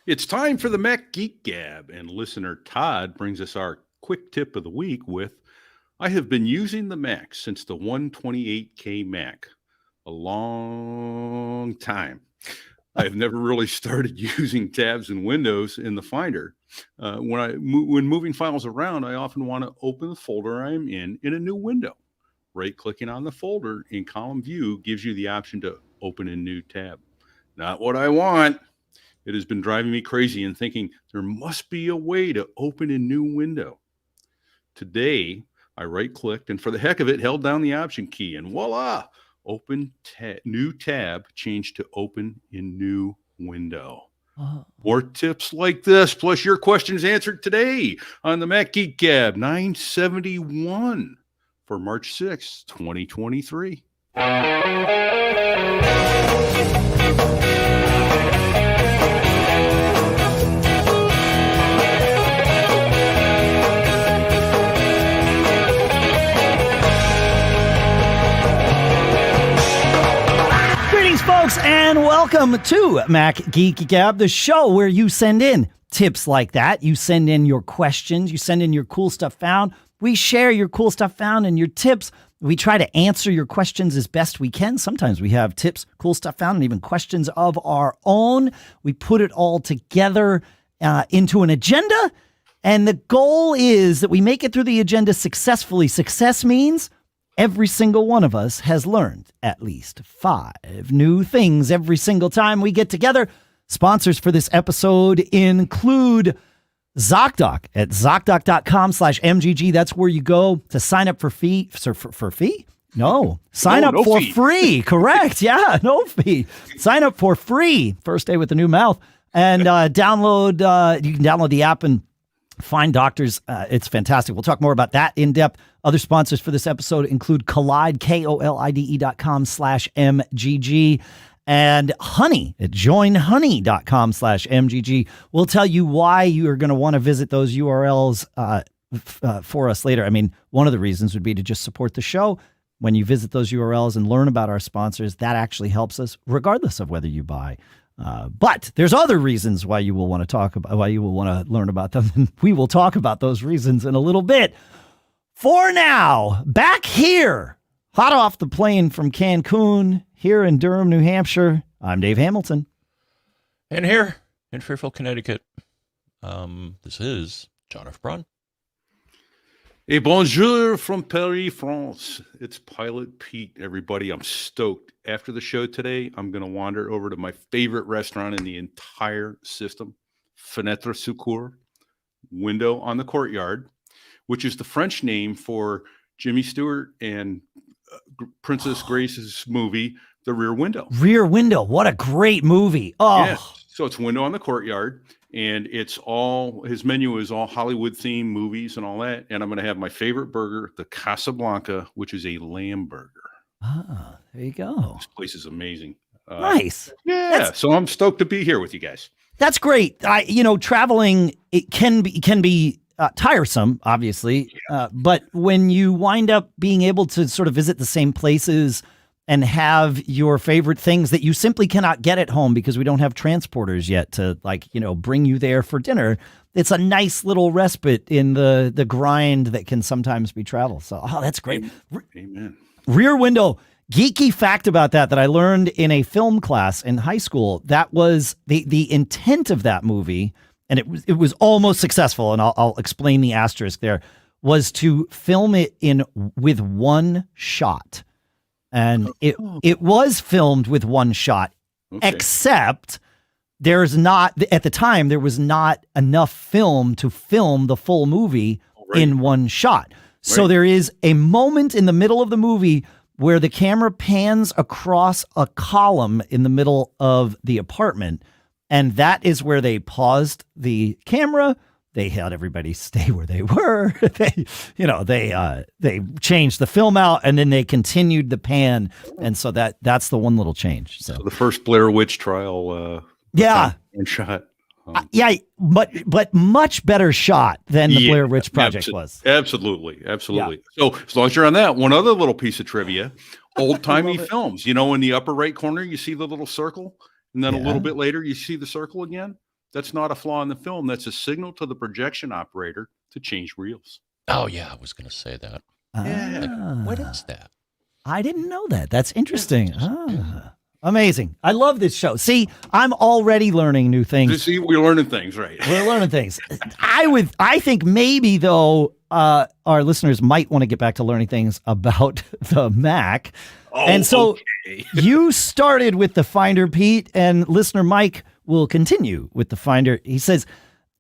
It's time for the Mac Geek Gab, and listener Todd brings us our quick tip of the week with, I have been using the Mac since the 128K Mac. A long time. I have never really started using tabs and windows in the Finder. When moving files around, I often want to open the folder I'm in a new window. Right-clicking on the folder in column view gives you the option to open a new tab. Not what I want. It has been driving me crazy and thinking there must be a way to open a new window. Today, I right-clicked and for the heck of it, held down the Option key and voila, new tab changed to open in new window. More tips like this, plus your questions answered today on the Mac Geek Gab 971 for March 6th, 2023. Folks, and welcome to Mac Geek Gab, the show where you send in tips like that. You send in your questions. You send in your cool stuff found. We share your cool stuff found and your tips. We try to answer your questions as best we can. Sometimes we have tips, cool stuff found, and even questions of our own. We put it all together into an agenda, and the goal is that we make it through the agenda successfully. Success means every single one of us has learned at least 5 new things every single time we get together. Sponsors for this episode include Zocdoc at Zocdoc.com/MGG. That's where you go to sign up for fee. For fee? No. Sign up for fee. Free. Correct. Yeah, no fee. Sign up for free. First day with the new mouth. And you can download the app and find doctors. It's fantastic. We'll talk more about that in depth. Other sponsors for this episode include Kolide, KOLIDE.com/MGG, and Honey at joinhoney.com/MGG. We'll tell you why you are going to want to visit those URLs for us later. I mean, one of the reasons would be to just support the show. When you visit those URLs and learn about our sponsors, that actually helps us, regardless of whether you buy. But there's other reasons why you will want to learn about them, and we will talk about those reasons in a little bit. For now, back here, hot off the plane from Cancun, here in Durham, New Hampshire, I'm Dave Hamilton. And here in Fairfield, Connecticut, this is John F. Braun. Et bonjour from Paris, France. It's Pilot Pete, everybody. I'm stoked. After the show today, I'm going to wander over to my favorite restaurant in the entire system, Fenêtre Secours, window on the courtyard, which is the French name for Jimmy Stewart and Princess Grace's movie, The Rear Window. Rear Window. What a great movie. Oh, yeah. So it's window on the courtyard. And it's all, his menu is all Hollywood themed movies and all that. And I'm going to have my favorite burger, the Casablanca, which is a lamb burger. Ah, there you go. This place is amazing. Nice. Yeah. So I'm stoked to be here with you guys. That's great. Traveling, it can be tiresome, obviously. But when you wind up being able to sort of visit the same places and have your favorite things that you simply cannot get at home because we don't have transporters yet to bring you there for dinner. It's a nice little respite in the grind that can sometimes be travel. So, that's great. Amen. Rear Window. Geeky fact about that I learned in a film class in high school. That was the intent of that movie. And it was almost successful. And I'll explain the asterisk there, was to film it with one shot. And it was filmed with one shot, except there was not enough film to film the full movie in one shot. Right. So there is a moment in the middle of the movie where the camera pans across a column in the middle of the apartment. And that is where they paused the camera. They had everybody stay where they were. They changed the film out and then they continued the pan. And so that's the one little change. So the first Blair Witch trial. One shot. But much better shot than the Blair Witch Project was. Absolutely. Yeah. So as long as you're on that, one other little piece of trivia, old timey films, in the upper right corner, you see the little circle and then a little bit later, you see the circle again. That's not a flaw in the film. That's a signal to the projection operator to change reels. Oh, yeah, I was going to say that. Yeah. What is that? I didn't know that. That's interesting. Amazing. I love this show. See, I'm already learning new things. See, we're learning things, right? We're learning things. I think maybe though, our listeners might want to get back to learning things about the Mac. Oh, and so okay. you started with the Finder, Pete, and listener Mike will continue with the Finder. He says,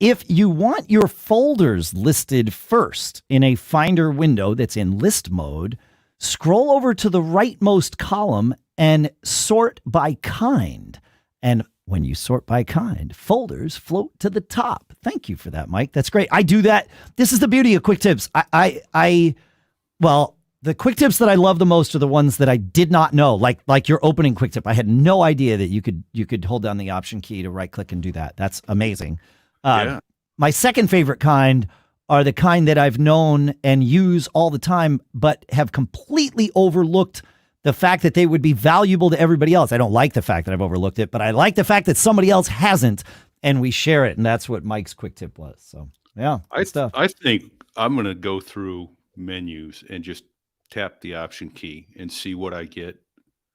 if you want your folders listed first in a Finder window that's in list mode, scroll over to the rightmost column and sort by kind. And when you sort by kind, folders float to the top. Thank you for that, Mike. That's great. I do that. This is the beauty of quick tips. Well, the quick tips that I love the most are the ones that I did not know, like your opening quick tip. I had no idea that you could hold down the Option key to right click and do that. That's amazing. Yeah. My second favorite kind are the kind that I've known and use all the time, but have completely overlooked the fact that they would be valuable to everybody else. I don't like the fact that I've overlooked it, but I like the fact that somebody else hasn't, and we share it. And that's what Mike's quick tip was. So yeah, good stuff. I think I'm going to go through menus and just tap the Option key and see what I get.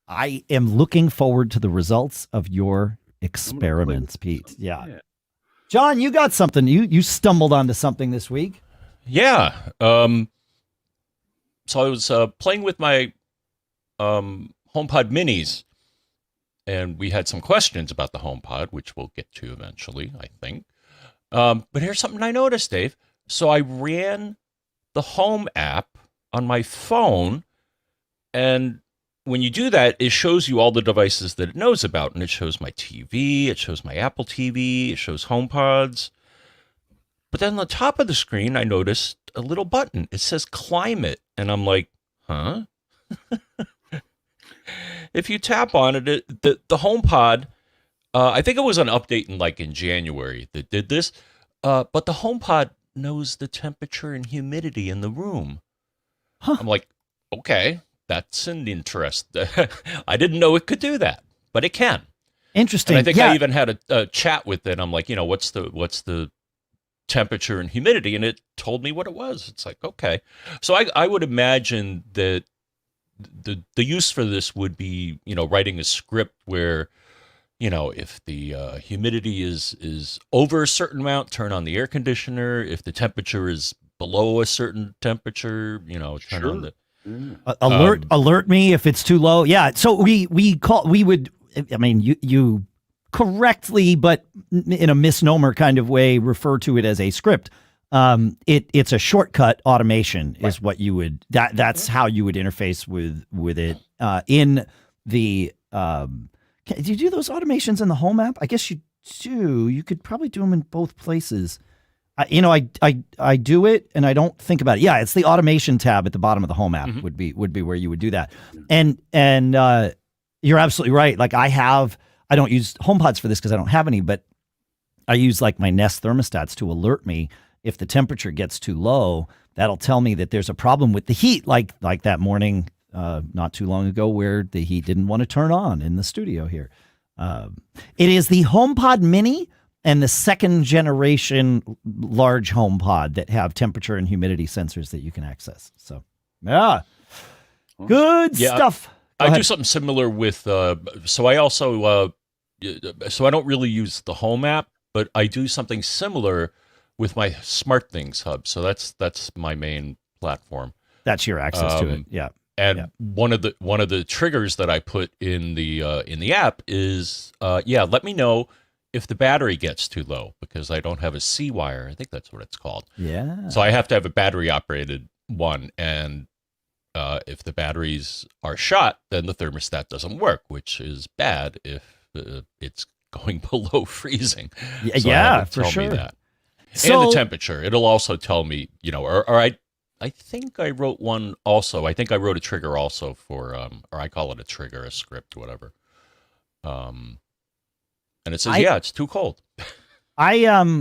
I am looking forward to the results of your experiments, Pete. Yeah. John, you got something. You stumbled onto something this week. Yeah. So I was playing with my HomePod minis, and we had some questions about the HomePod, which we'll get to eventually, I think. But here's something I noticed, Dave. So I ran the Home app on my phone, and when you do that, it shows you all the devices that it knows about, and it shows my TV, it shows my Apple TV, it shows HomePods. But then on the top of the screen, I noticed a little button. It says Climate, and I'm like, huh? If you tap on it, the HomePod, I think it was an update in January that did this, but the HomePod knows the temperature and humidity in the room. Huh. I'm like, okay, that's an interest. I didn't know it could do that, but it can. Interesting. And I think I even had a chat with it. I'm like, what's the temperature and humidity? And it told me what it was. It's like, okay. So I would imagine that the use for this would be, writing a script where, if the humidity is over a certain amount, turn on the air conditioner. If the temperature is below a certain temperature, turn on the alert me if it's too low. Yeah. So you correctly, but in a misnomer kind of way, refer to it as a script. It's a shortcut automation is what you would, that's how you would interface with it. In the, do you do those automations in the Home app? I guess you do. You could probably do them in both places. I do it and I don't think about it. Yeah, it's the automation tab at the bottom of the Home app would be where you would do that. And you're absolutely right. Like I don't use HomePods for this because I don't have any, but I use like my Nest thermostats to alert me if the temperature gets too low. That'll tell me that there's a problem with the heat, like that morning not too long ago where the heat didn't want to turn on in the studio here. It is the HomePod Mini and the second generation large HomePod that have temperature and humidity sensors that you can access. So, yeah, good stuff. I do something similar with, so I also, so I don't really use the Home app, but I do something similar with my SmartThings hub. So that's my main platform. That's your access to it. Yeah. And one of the triggers that I put in the app is, let me know if the battery gets too low, because I don't have a C wire. I think that's what it's called. Yeah. So I have to have a battery operated one. And if the batteries are shot, then the thermostat doesn't work, which is bad if it's going below freezing. So for sure. Me that. And the temperature. It'll also tell me, I think I wrote one also. I think I wrote a trigger also for, or I call it a trigger, a script, whatever. And it says, it's too cold. I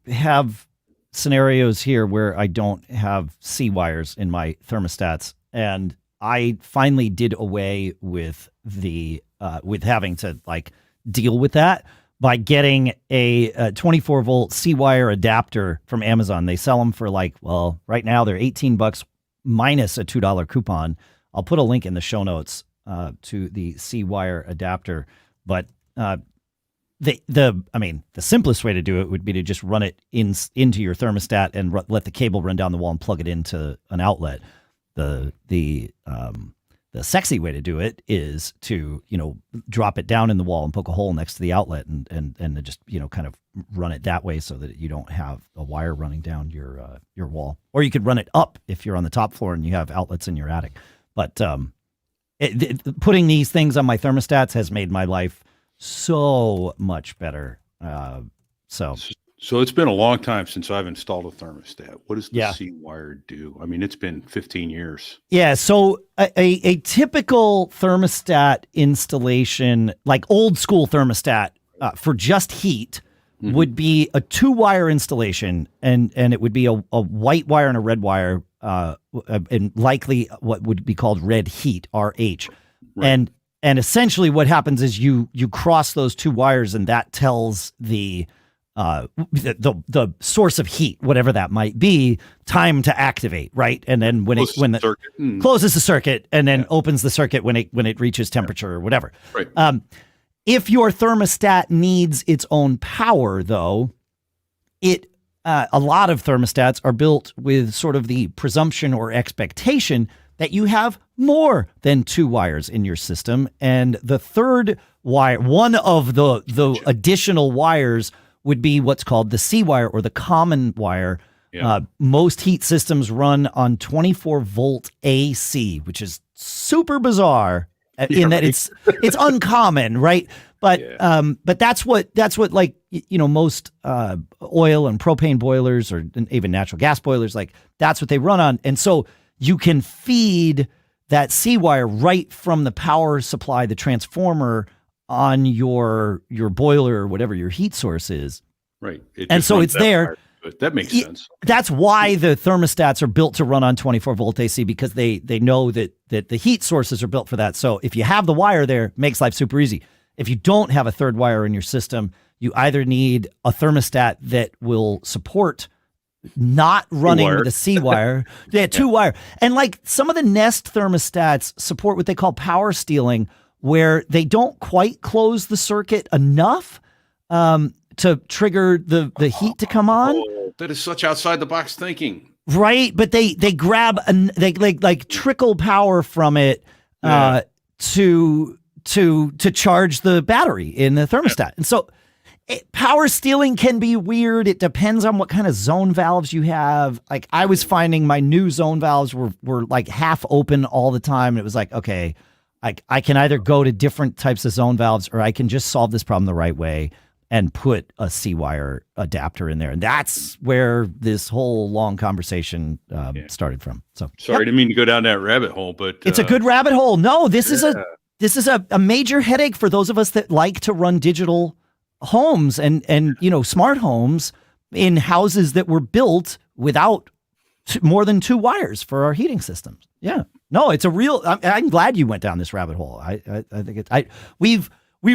have scenarios here where I don't have C wires in my thermostats, and I finally did away with the with having to like deal with that by getting a 24 volt C-wire adapter from Amazon. They sell them for right now they're $18 minus a $2 coupon. I'll put a link in the show notes to the C-wire adapter. But the simplest way to do it would be to just run it into your thermostat and let the cable run down the wall and plug it into an outlet. The sexy way to do it is to, drop it down in the wall and poke a hole next to the outlet and just, kind of run it that way so that you don't have a wire running down your wall. Or you could run it up if you're on the top floor and you have outlets in your attic. But putting these things on my thermostats has made my life so much better. So it's been a long time since I've installed a thermostat. What does the Yeah. C-wire do? I mean, it's been 15 years. Yeah, so a typical thermostat installation, like old school thermostat for just heat, would be a 2-wire installation, and it would be a white wire and a red wire, and likely what would be called red heat, RH. Right. And essentially what happens is you cross those 2 wires, and that tells the source of heat, whatever that might be, time to activate, right? And then closes the circuit and then opens the circuit when it reaches temperature or whatever. Right. If your thermostat needs its own power, though, a lot of thermostats are built with sort of the presumption or expectation that you have more than 2 wires in your system, and the third wire, one of the additional wires, would be what's called the C-wire or the common wire. Yeah. Most heat systems run on 24 volt AC, which is super bizarre in that it's uncommon, right? But that's what most oil and propane boilers or even natural gas boilers, that's what they run on. And so you can feed that C-wire right from the power supply, the transformer, on your boiler or whatever your heat source is. Right. And so it's there. That makes sense. That's why the thermostats are built to run on 24 volt AC, because they know that the heat sources are built for that. So if you have the wire there, it makes life super easy. If you don't have a third wire in your system, you either need a thermostat that will support not running the C-wire. 2-wire. And some of the Nest thermostats support what they call power stealing, where they don't quite close the circuit enough to trigger the heat to come on. Oh, that is such outside the box thinking. Right, but they grab they trickle power from it to charge the battery in the thermostat. And so power stealing can be weird. It depends on what kind of zone valves you have. I was finding my new zone valves were half open all the time, and it was okay, I can either go to different types of zone valves, or I can just solve this problem the right way and put a C-wire adapter in there. And that's where this whole long conversation started from. So sorry, I didn't mean to go down that rabbit hole, but it's a good rabbit hole. No, this is a major headache for those of us that like to run digital homes and smart homes in houses that were built without more than 2 wires for our heating systems. Yeah. No, it's a real. I'm glad you went down this rabbit hole. I think we've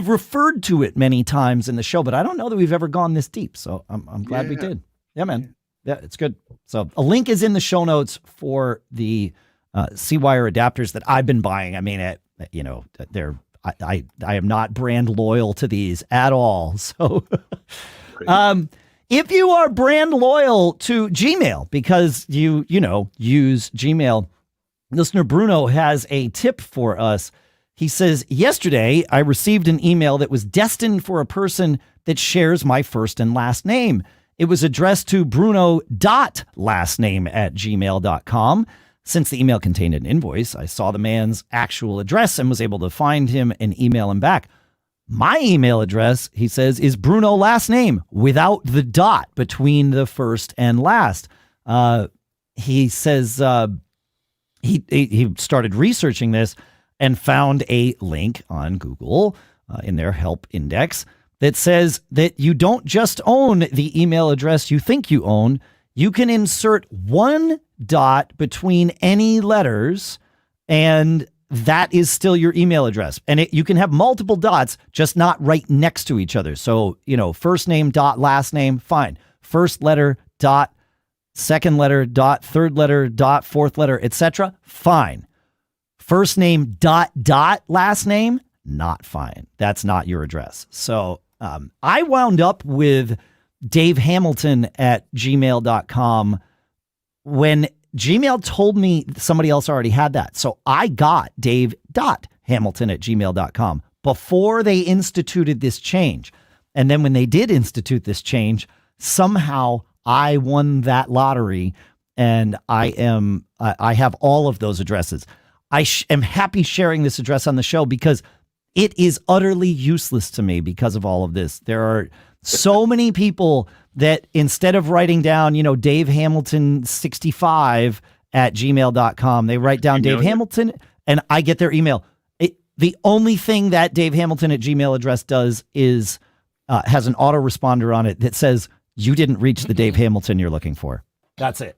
referred to it many times in the show, but I don't know that we've ever gone this deep. So I'm glad we did. Yeah, man. Yeah, it's good. So a link is in the show notes for the C-wire adapters that I've been buying. I mean, I am not brand loyal to these at all. So, if you are brand loyal to Gmail because you use Gmail, listener Bruno has a tip for us. He says, yesterday I received an email that was destined for a person that shares my first and last name. It was addressed to bruno.lastname@gmail.com. Since the email contained an invoice, I saw the man's actual address and was able to find him and email him back. My email address, he says, is Bruno last name without the dot between the first and last. He says he started researching this and found a link on Google in their help index that says that you don't just own the email address you think you own. You can insert one dot between any letters and that is still your email address. And you can have multiple dots, just not right next to each other. So, first name dot last name, fine. First letter dot, second letter dot, third letter dot, fourth letter, etc. Fine. First name dot last name, not fine. That's not your address. So I wound up with Dave Hamilton at gmail.com when Gmail told me somebody else already had that. So I got Dave.Hamilton at gmail.com before they instituted this change. And then when they did institute this change, somehow I won that lottery, and I have all of those addresses. I am happy sharing this address on the show because it is utterly useless to me because of all of this. There are so many people that instead of writing down, Dave Hamilton 65 at gmail.com, they write down Dave Hamilton and I get their email. The only thing that Dave Hamilton at Gmail address does is has an autoresponder on it that says, you didn't reach the Dave Hamilton you're looking for. That's it.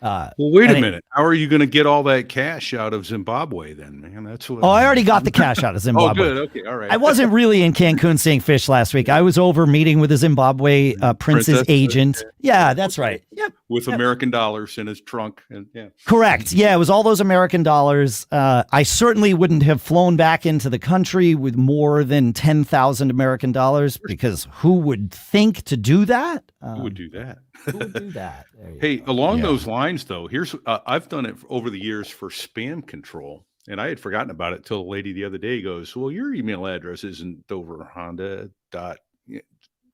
Well, wait a minute. How are you going to get all that cash out of Zimbabwe then, man? That's what. Oh, I already got the cash out of Zimbabwe. Oh, good. Okay. All right. I wasn't really in Cancun seeing fish last week. I was over meeting with a Zimbabwe prince's agent. Yeah, that's right. Yep. With American dollars in his trunk. And yeah. Correct. Yeah, it was all those American dollars. I certainly wouldn't have flown back into the country with more than 10,000 American dollars because who would think to do that? Who would do that? Who would do that? Hey, along those lines, though, here's I've done it over the years for spam control, and I had forgotten about it till the lady the other day goes, "Well, your email address isn't Dover Honda dot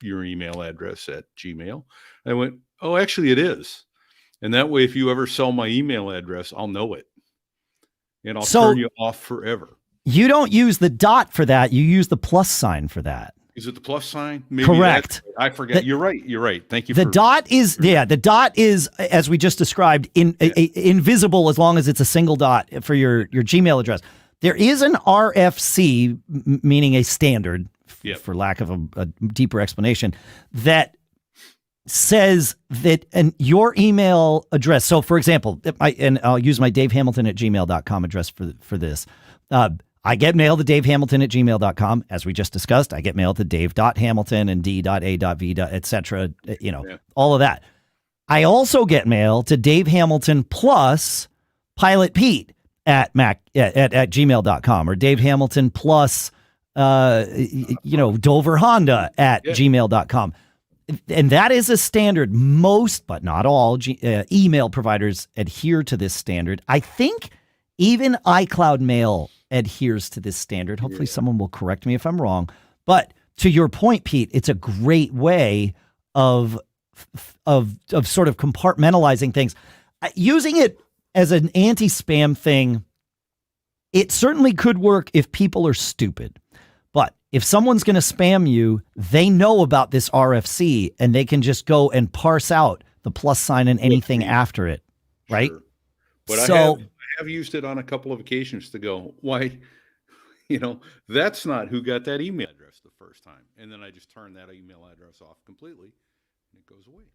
your email address at Gmail." I went, "Oh, actually, it is." And that way, if you ever sell my email address, I'll know it, and I'll turn you off forever. You don't use the dot for that; you use the plus sign for that. Is it the plus sign? Maybe correct. I forget. You're right. You're right. Thank you. The dot is, as we just described, invisible as long as it's a single dot for your Gmail address. There is an RFC, meaning a standard, for lack of a deeper explanation, that says that your email address. So, for example, I'll use my Dave Hamilton at gmail.com address for this. I get mail to davehamilton at gmail.com. As we just discussed, I get mail to dave.hamilton and d.a.v, etc. All of that. I also get mail to Dave Hamilton plus Pilot Pete at gmail.com or Dave Hamilton plus, Dover Honda at gmail.com. And that is a standard. Most, but not all, email providers adhere to this standard. I think even iCloud Mail adheres to this standard. Hopefully someone will correct me if I'm wrong. But to your point, Pete, it's a great way of sort of compartmentalizing things. Using it as an anti-spam thing, it certainly could work if people are stupid. But if someone's going to spam you, they know about this RFC and they can just go and parse out the plus sign and anything after it, right? Sure. But I have used it on a couple of occasions to go, why, that's not who got that email address the first time. And then I just turn that email address off completely and it goes away.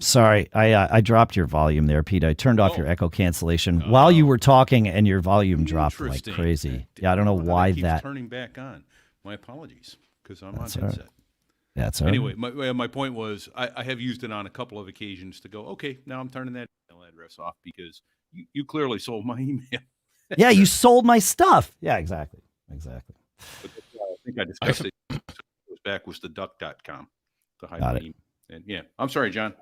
Sorry, I dropped your volume there, Pete. I turned off your echo cancellation while you were talking and your volume dropped like crazy. Yeah, I don't know why that. Turning back on. My apologies, because I'm on headset. Right. That's all right. Anyway, my point was I have used it on a couple of occasions to go, okay, now I'm turning that email address off because you clearly sold my email. Yeah, you sold my stuff. Yeah, exactly. But I think I discussed it. Was back was the duck.com. Got it. And I'm sorry, John.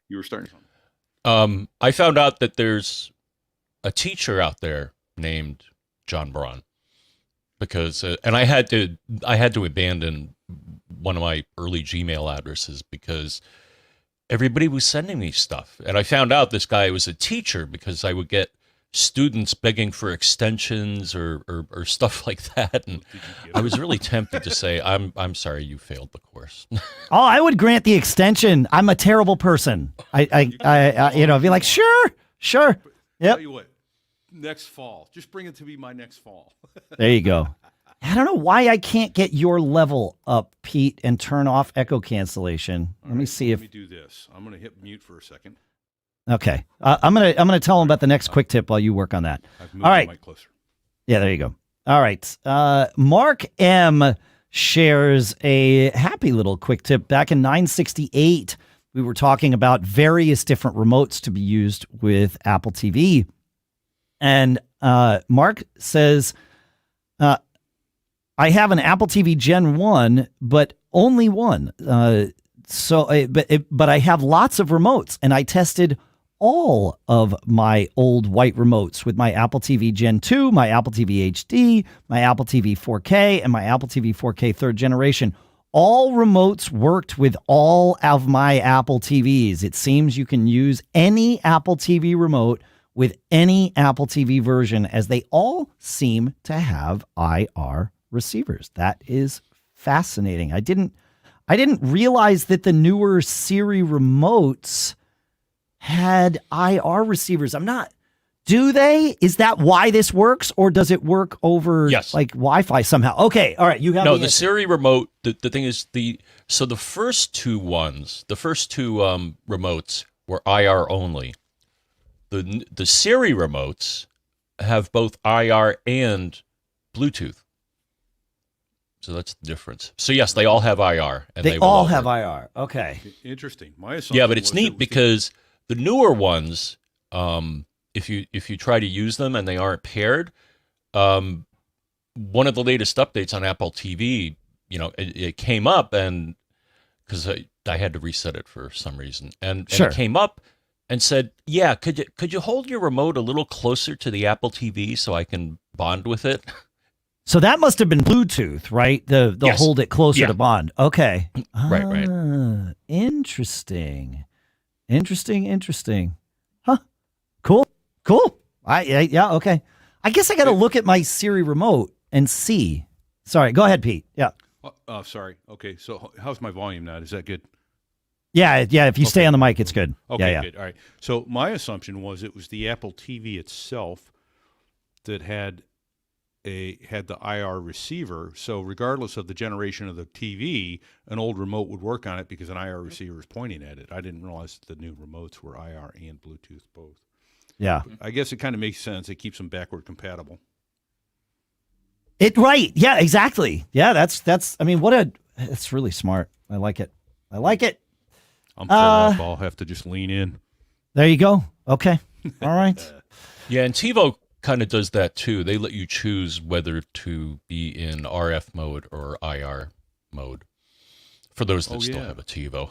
You were starting something. I found out that there's a teacher out there named John Braun because, and I had to abandon one of my early Gmail addresses because everybody was sending me stuff. And I found out this guy was a teacher because I would get students begging for extensions or stuff like that. And I was really tempted to say, I'm sorry, you failed the course. Oh, I would grant the extension. I'm a terrible person. I'd be like, sure. Yep. Tell you what, next fall, just bring it to me my next fall. There you go. I don't know why I can't get your level up, Pete, and turn off echo cancellation. Let me see if. Let me do this. I'm going to hit mute for a second. Okay, I'm gonna tell them about the next quick tip while you work on that. I've moved all right. the mic closer. Yeah, there you go. All right. Mark M shares a happy little quick tip. Back in 968, we were talking about various different remotes to be used with Apple TV. And Mark says, I have an Apple TV Gen 1, but only one. But I have lots of remotes, and I tested all of my old white remotes with my Apple TV Gen 2, my Apple TV HD, my Apple TV 4K, and my Apple TV 4K third generation. All remotes worked with all of my Apple TVs. It seems you can use any Apple TV remote with any Apple TV version, as they all seem to have IR receivers. That is fascinating. I didn't realize that the newer Siri remotes had IR receivers. Do they? Is that why this works, or does it work over like Wi-Fi somehow? Okay, all right. You have the Siri remote. The thing is the first two remotes were IR only. The Siri remotes have both IR and Bluetooth. So that's the difference. So yes, they all have IR, and they all have IR. Okay, interesting. My assumption. Yeah, but it's neat because the newer ones, if you try to use them and they aren't paired, one of the latest updates on Apple TV, it came up, and because I had to reset it for some reason, and it came up and said, "Yeah, could you hold your remote a little closer to the Apple TV so I can bond with it?" So that must have been Bluetooth, right? The yes. Hold it closer to bond. Okay. Right. Interesting. Huh. Cool. Yeah, okay. I guess I got to look at my Siri remote and see. Sorry, go ahead, Pete. Yeah. Sorry. Okay, so how's my volume now? Is that good? Yeah, if you stay on the mic, it's good. Okay, yeah. Good. All right. So my assumption was it was the Apple TV itself that had the IR receiver. So regardless of the generation of the TV, an old remote would work on it because an IR receiver is pointing at it. I didn't realize that the new remotes were IR and Bluetooth both. Yeah. I guess it kind of makes sense. It keeps them backward compatible. Right. Yeah, exactly. Yeah, that's it's really smart. I like it. I'm far off. I'll have to just lean in. There you go. Okay. All right. Yeah, and TiVo kind of does that too. They let you choose whether to be in RF mode or IR mode for those that still have a TiVo.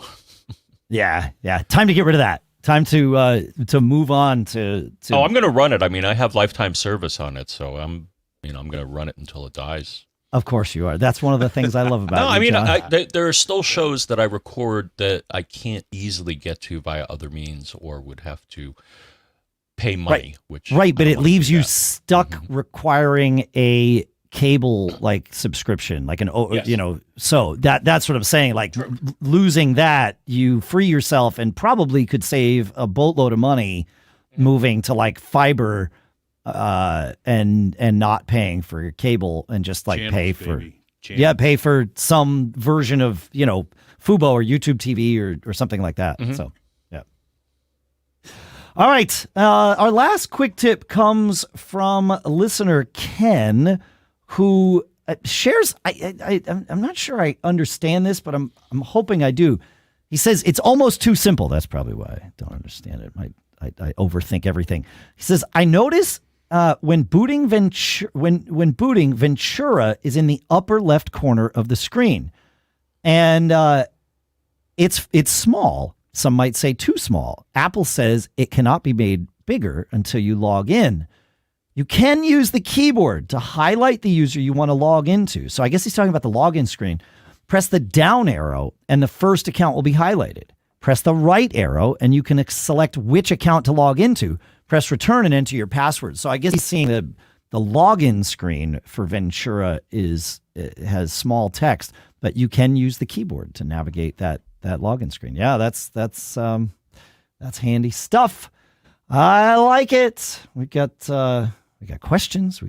Yeah. Time to get rid of that. Time to move on to. Oh, I'm going to run it. I mean, I have lifetime service on it, so I'm going to run it until it dies. Of course you are. That's one of the things I love about it. No, I mean, there are still shows that I record that I can't easily get to via other means or would have to pay money. But it leaves you stuck requiring a cable subscription, so that's what I'm saying. Losing that, you free yourself and probably could save a boatload of money moving to fiber and not paying for your cable and just pay for some version of Fubo or YouTube TV or something like that. So yeah. All right, our last quick tip comes from listener Ken, who shares. I'm not sure I understand this, but I'm hoping I do. He says it's almost too simple. That's probably why I don't understand it. I overthink everything. He says I notice when booting Ventura is in the upper left corner of the screen, and it's small. Some might say too small. Apple says it cannot be made bigger until you log in. You can use the keyboard to highlight the user you want to log into. So I guess he's talking about the login screen. Press the down arrow and the first account will be highlighted. Press the right arrow and you can select which account to log into. Press return and enter your password. So I guess he's seeing the login screen for Ventura has small text, but you can use the keyboard to navigate that login screen. Yeah, that's handy stuff. I like it. We got questions. We're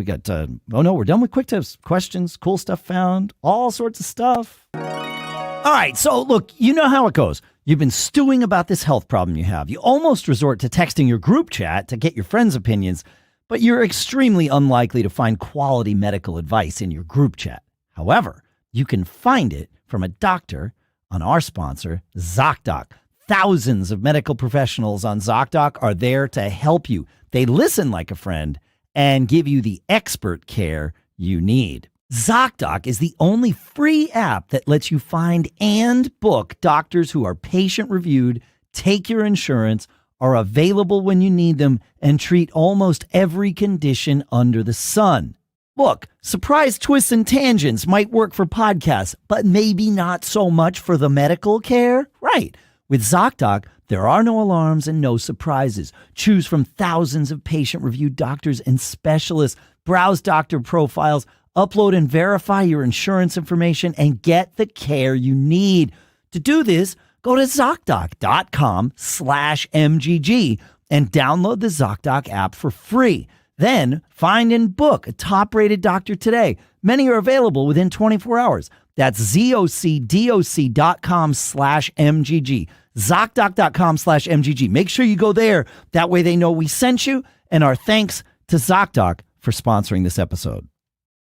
done with quick tips. Questions, cool stuff found, all sorts of stuff. All right, so look, you know how it goes. You've been stewing about this health problem you have. You almost resort to texting your group chat to get your friends' opinions, but you're extremely unlikely to find quality medical advice in your group chat. However, you can find it from a doctor on our sponsor, Zocdoc. Thousands of medical professionals on Zocdoc are there to help you. They listen like a friend and give you the expert care you need. Zocdoc is the only free app that lets you find and book doctors who are patient-reviewed, take your insurance, are available when you need them, and treat almost every condition under the sun. Look, surprise twists and tangents might work for podcasts, but maybe not so much for the medical care? Right. With Zocdoc, there are no alarms and no surprises. Choose from thousands of patient-reviewed doctors and specialists. Browse doctor profiles, upload and verify your insurance information, and get the care you need. To do this, go to Zocdoc.com/MGG and download the Zocdoc app for free. Then find and book a top-rated doctor today. Many are available within 24 hours. That's ZocDoc.com/MGG. ZocDoc.com/MGG. Make sure you go there. That way they know we sent you. And our thanks to Zocdoc for sponsoring this episode.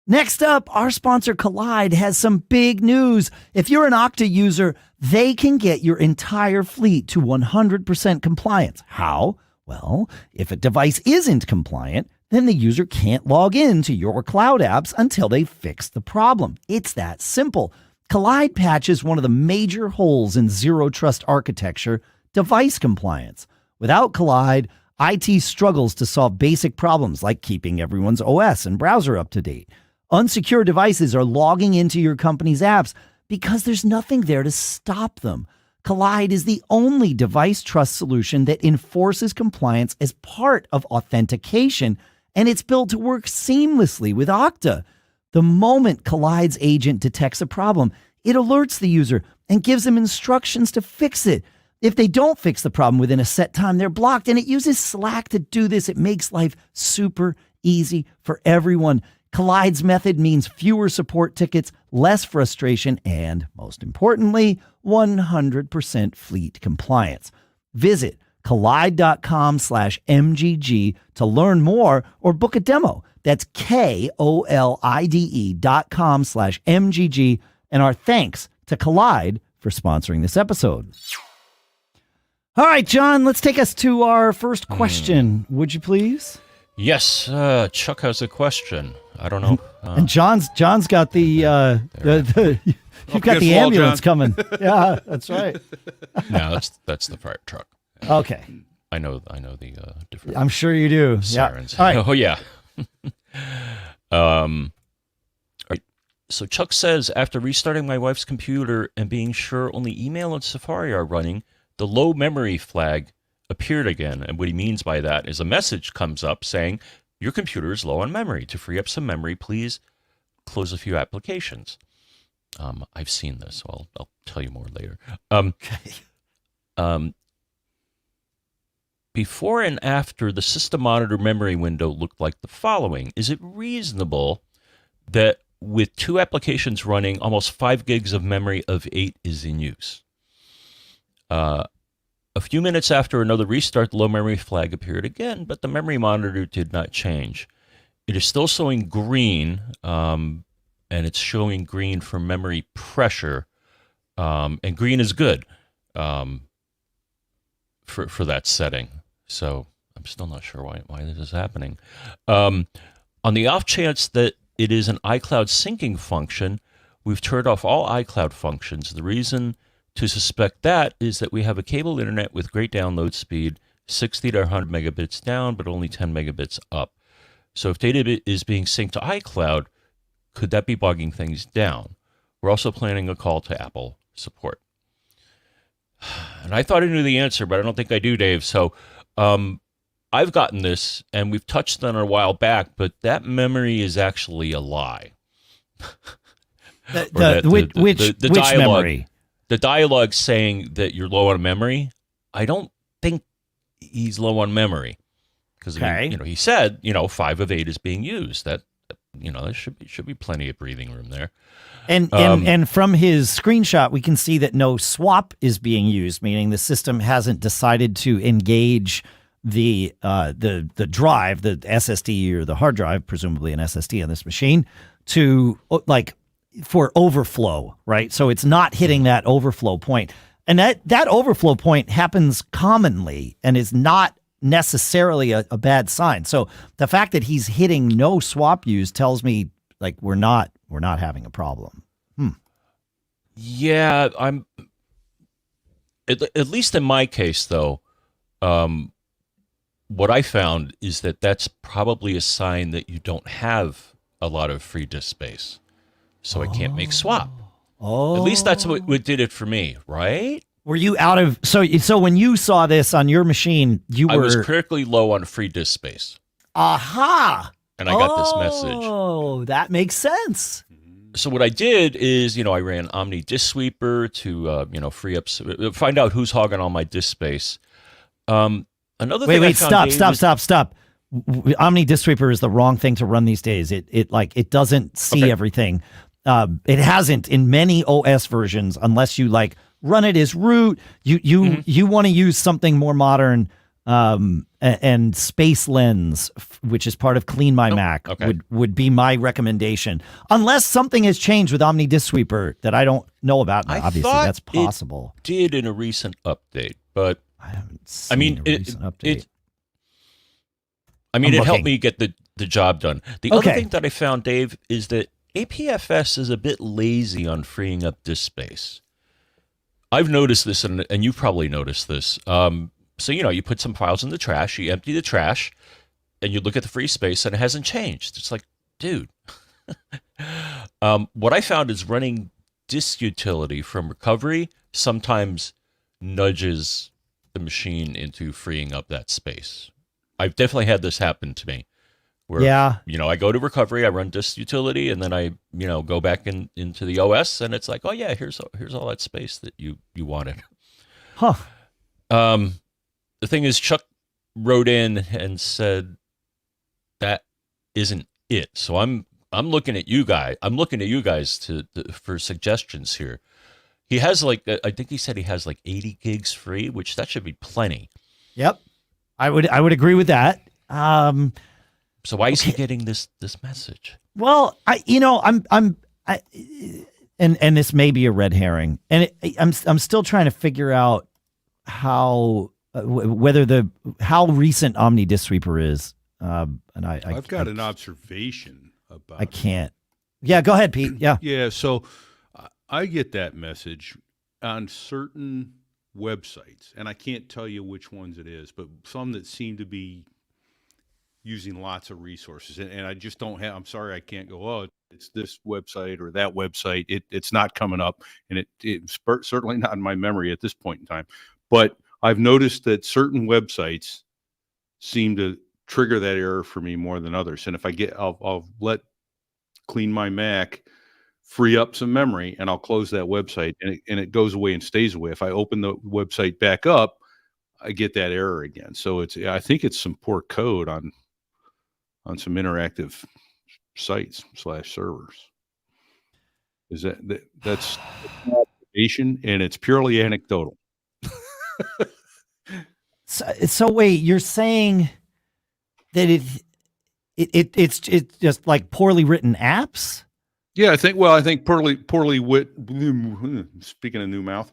Next up, our sponsor Collide has some big news. If you're an Okta user, they can get your entire fleet to 100% compliance. How? Well, if a device isn't compliant, then the user can't log in to your cloud apps until they fix the problem. It's that simple. Collide patches one of the major holes in zero trust architecture, device compliance. Without Collide, IT struggles to solve basic problems like keeping everyone's OS and browser up to date. Unsecure devices are logging into your company's apps because there's nothing there to stop them. Collide is the only device trust solution that enforces compliance as part of authentication, and it's built to work seamlessly with Okta. The moment Collide's agent detects a problem, it alerts the user and gives them instructions to fix it. If they don't fix the problem within a set time, they're blocked, and it uses Slack to do this. It makes life super easy for everyone. Collide's method means fewer support tickets, less frustration, and, most importantly, 100% fleet compliance. Visit collide.com/MGG to learn more or book a demo. That's KOLIDE.com/MGG. And our thanks to Collide for sponsoring this episode. All right, John, let's take us to our first question. Would you please? Yes, Chuck has a question. I don't know. And John's got the you've got the ambulance coming. Yeah, that's right. No, that's the fire truck. Okay. I know the different. I'm sure you do. Sirens. Yeah. All right. Oh yeah. All right. So Chuck says, after restarting my wife's computer and being sure only email and Safari are running, the low memory flag appeared again. And what he means by that is a message comes up saying, your computer is low on memory. To free up some memory, please close a few applications. I've seen this, so I'll tell you more later. Okay. Before and after, the system monitor memory window looked like the following. Is it reasonable that with two applications running, almost 5 gigs of memory of 8 is in use? A few minutes after another restart, the low memory flag appeared again, but the memory monitor did not change. It is still showing green, and it's showing green for memory pressure, and green is good for that setting. So I'm still not sure why this is happening. On the off chance that it is an iCloud syncing function, we've turned off all iCloud functions. The reason to suspect that is that we have a cable internet with great download speed, 60 to 100 megabits down, but only 10 megabits up. So if data is being synced to iCloud, could that be bogging things down? We're also planning a call to Apple support. And I thought I knew the answer, but I don't think I do, Dave. So I've gotten this, and we've touched on it a while back, but that memory is actually a lie. Which dialogue, memory? The dialogue saying that you're low on memory, I don't think he's low on memory. Because he said, 5 of 8 is being used. That there should be plenty of breathing room there. And from his screenshot, we can see that no swap is being used, meaning the system hasn't decided to engage the drive, the SSD or the hard drive, presumably an SSD on this machine, to like for overflow, right? So it's not hitting that overflow point. And that overflow point happens commonly and is not necessarily a bad sign. So the fact that he's hitting no swap use tells me like we're not having a problem. Yeah, I'm at least in my case though, what I found is that that's probably a sign that you don't have a lot of free disk space. So I can't make swap. Oh. At least that's what did it for me, right? Were you out of so when you saw this on your machine, I was critically low on free disk space. Aha. And I got this message. Oh, that makes sense. So what I did is, I ran Omni Disk Sweeper to, free up, find out who's hogging all my disk space. Another thing. Wait, stop. Omni Disk Sweeper is the wrong thing to run these days. It doesn't see everything. It hasn't in many OS versions unless you like run it as root. You want to use something more modern. And Space Lens, which is part of Clean My Mac, would be my recommendation. Unless something has changed with Omni Disk Sweeper that I don't know about. Obviously, that's possible. It did in a recent update, but I haven't seen a recent update. It helped me get the job done. The other thing that I found, Dave, is that APFS is a bit lazy on freeing up disk space. I've noticed this, and you've probably noticed this. So, you put some files in the trash, you empty the trash, and you look at the free space, and it hasn't changed. It's like, dude. What I found is running disk utility from recovery sometimes nudges the machine into freeing up that space. I've definitely had this happen to me. Where, I go to recovery, I run disk utility, and then I, go back into the OS, and it's like, oh, yeah, here's all that space that you wanted. Huh. The thing is, Chuck wrote in and said that isn't it. So I'm looking at you guys. I'm looking at you guys for suggestions here. He has I think he said he has 80 gigs free, which that should be plenty. Yep, I would agree with that. So why is he getting this message? Well, and this may be a red herring, and I'm still trying to figure out how. How recent Omni Disk Sweeper is, and I've got an observation about. I can't. Yeah, go ahead, Pete. Yeah. Yeah. So I get that message on certain websites, and I can't tell you which ones it is, but some that seem to be using lots of resources, and I just don't have. I'm sorry, I can't go. Oh, it's this website or that website. It's not coming up, and it's certainly not in my memory at this point in time, but. I've noticed that certain websites seem to trigger that error for me more than others. And if I'll let Clean My Mac free up some memory, and I'll close that website, and it goes away and stays away. If I open the website back up, I get that error again. So I think it's some poor code on some interactive sites /servers. Is that's an observation, and it's purely anecdotal. So wait, you're saying that it's just like poorly written apps? Yeah, I think poorly wit. Speaking of new mouth,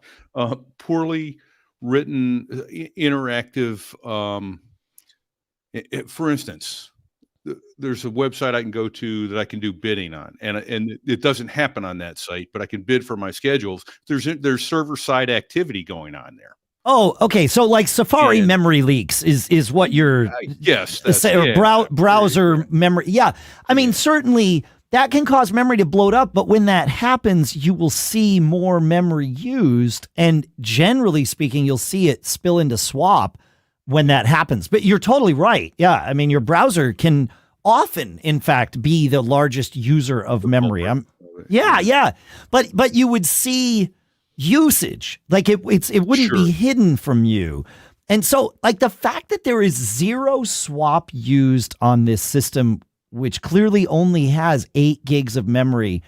poorly written interactive. For instance, there's a website I can go to that I can do bidding on, and it doesn't happen on that site, but I can bid for my schedules. There's server side activity going on there. Oh, okay. So like Safari memory leaks is what you're browser memory. Yeah. I mean, certainly that can cause memory to bloat up, but when that happens, you will see more memory used, and generally speaking, you'll see it spill into swap when that happens. But you're totally right. Yeah. I mean, your browser can often, in fact, be the largest user of memory. Yeah. But you would see usage, like it wouldn't be hidden from you. And so like the fact that there is zero swap used on this system, which clearly only has 8 gigs of memory,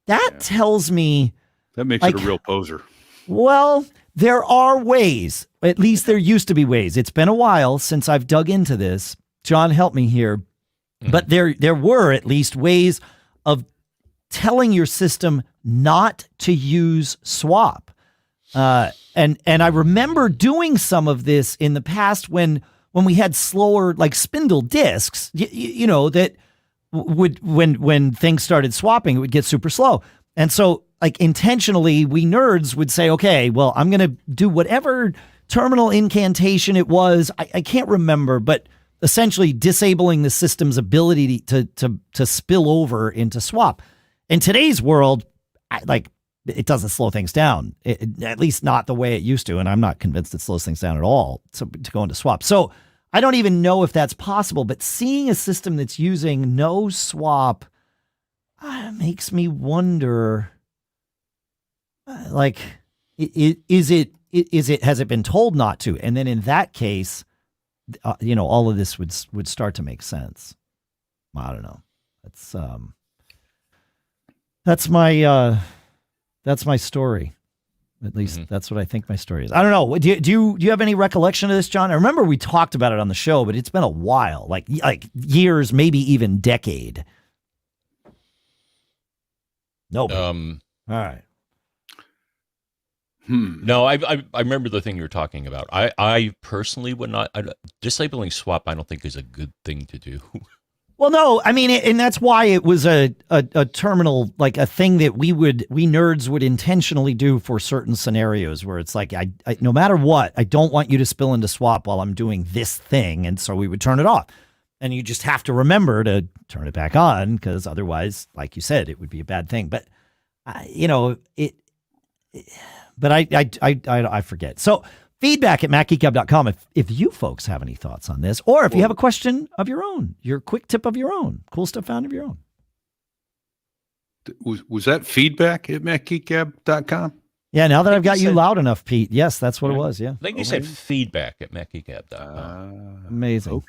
that tells me that makes it a real poser. Well, there are ways, at least there used to be ways. It's been a while since I've dug into this. John, help me here. But there were at least ways of telling your system not to use swap. And I remember doing some of this in the past when we had slower, like spindle disks, you know, that would, when things started swapping, it would get super slow. And so like intentionally, we nerds would say, okay, well, I'm going to do whatever terminal incantation it was. I can't remember, but essentially disabling the system's ability to spill over into swap. In today's world, it doesn't slow things down, at least not the way it used to. And I'm not convinced it slows things down at all to go into swap. So I don't even know if that's possible, but seeing a system that's using no swap makes me wonder, has it been told not to? And then in that case, all of this would start to make sense. I don't know. That's my story. At least that's what I think my story is. I don't know. Do you have any recollection of this, John? I remember we talked about it on the show, but it's been a while, like years, maybe even decade. No. All right. No, I remember the thing you're talking about. I personally would not. Disabling swap, I don't think is a good thing to do. Well, no, I mean, and that's why it was a terminal, like a thing that we nerds would intentionally do for certain scenarios where it's like, I no matter what, I don't want you to spill into swap while I'm doing this thing. And so we would turn it off. And you just have to remember to turn it back on, because otherwise, like you said, it would be a bad thing. But, but I forget. So feedback at macgeekgab.com if you folks have any thoughts on this, or if you have a question of your own, your quick tip of your own, cool stuff found of your own. Was that feedback at macgeekgab.com? Yeah, now that I've got you loud enough, Pete. Yes, that's what it was. Yeah. I think you said feedback at macgeekgab.com. Amazing.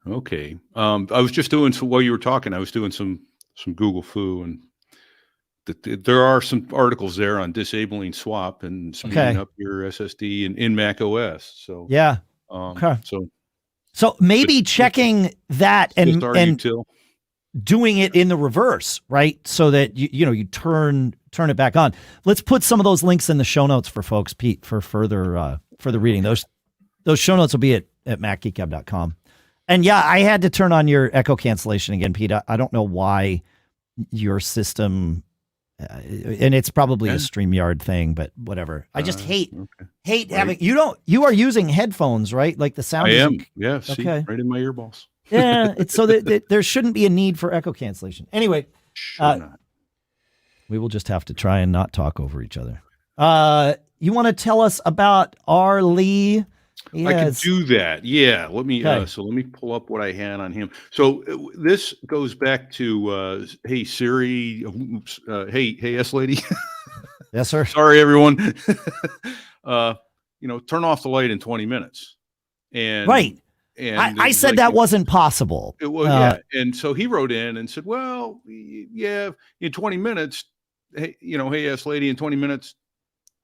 Okay. I was just doing, so while you were talking, I was doing some Google foo, and there are some articles there on disabling swap and speeding up your SSD in macOS. So yeah. So maybe checking that and doing it in the reverse, right? So that you turn it back on. Let's put some of those links in the show notes for folks, Pete, for further reading. Those show notes will be at macgeekgab.com. And yeah, I had to turn on your echo cancellation again, Pete. I don't know why your system, and it's probably a StreamYard thing, but whatever. I just hate having, you are using headphones, right? Like the sound. I am. Yeah. See, right in my earballs. Yeah. It's so that there shouldn't be a need for echo cancellation. Anyway, we will just have to try and not talk over each other. You want to tell us about RLee? Yes. I can do that. Yeah. Let me pull up what I had on him. So this goes back to, hey, Siri. Hey, S lady. Yes, sir. Sorry, everyone. Turn off the light in 20 minutes. And right. And I said that wasn't possible. It was, yeah. And so he wrote in and said, well, yeah, in 20 minutes, hey, S lady, in 20 minutes,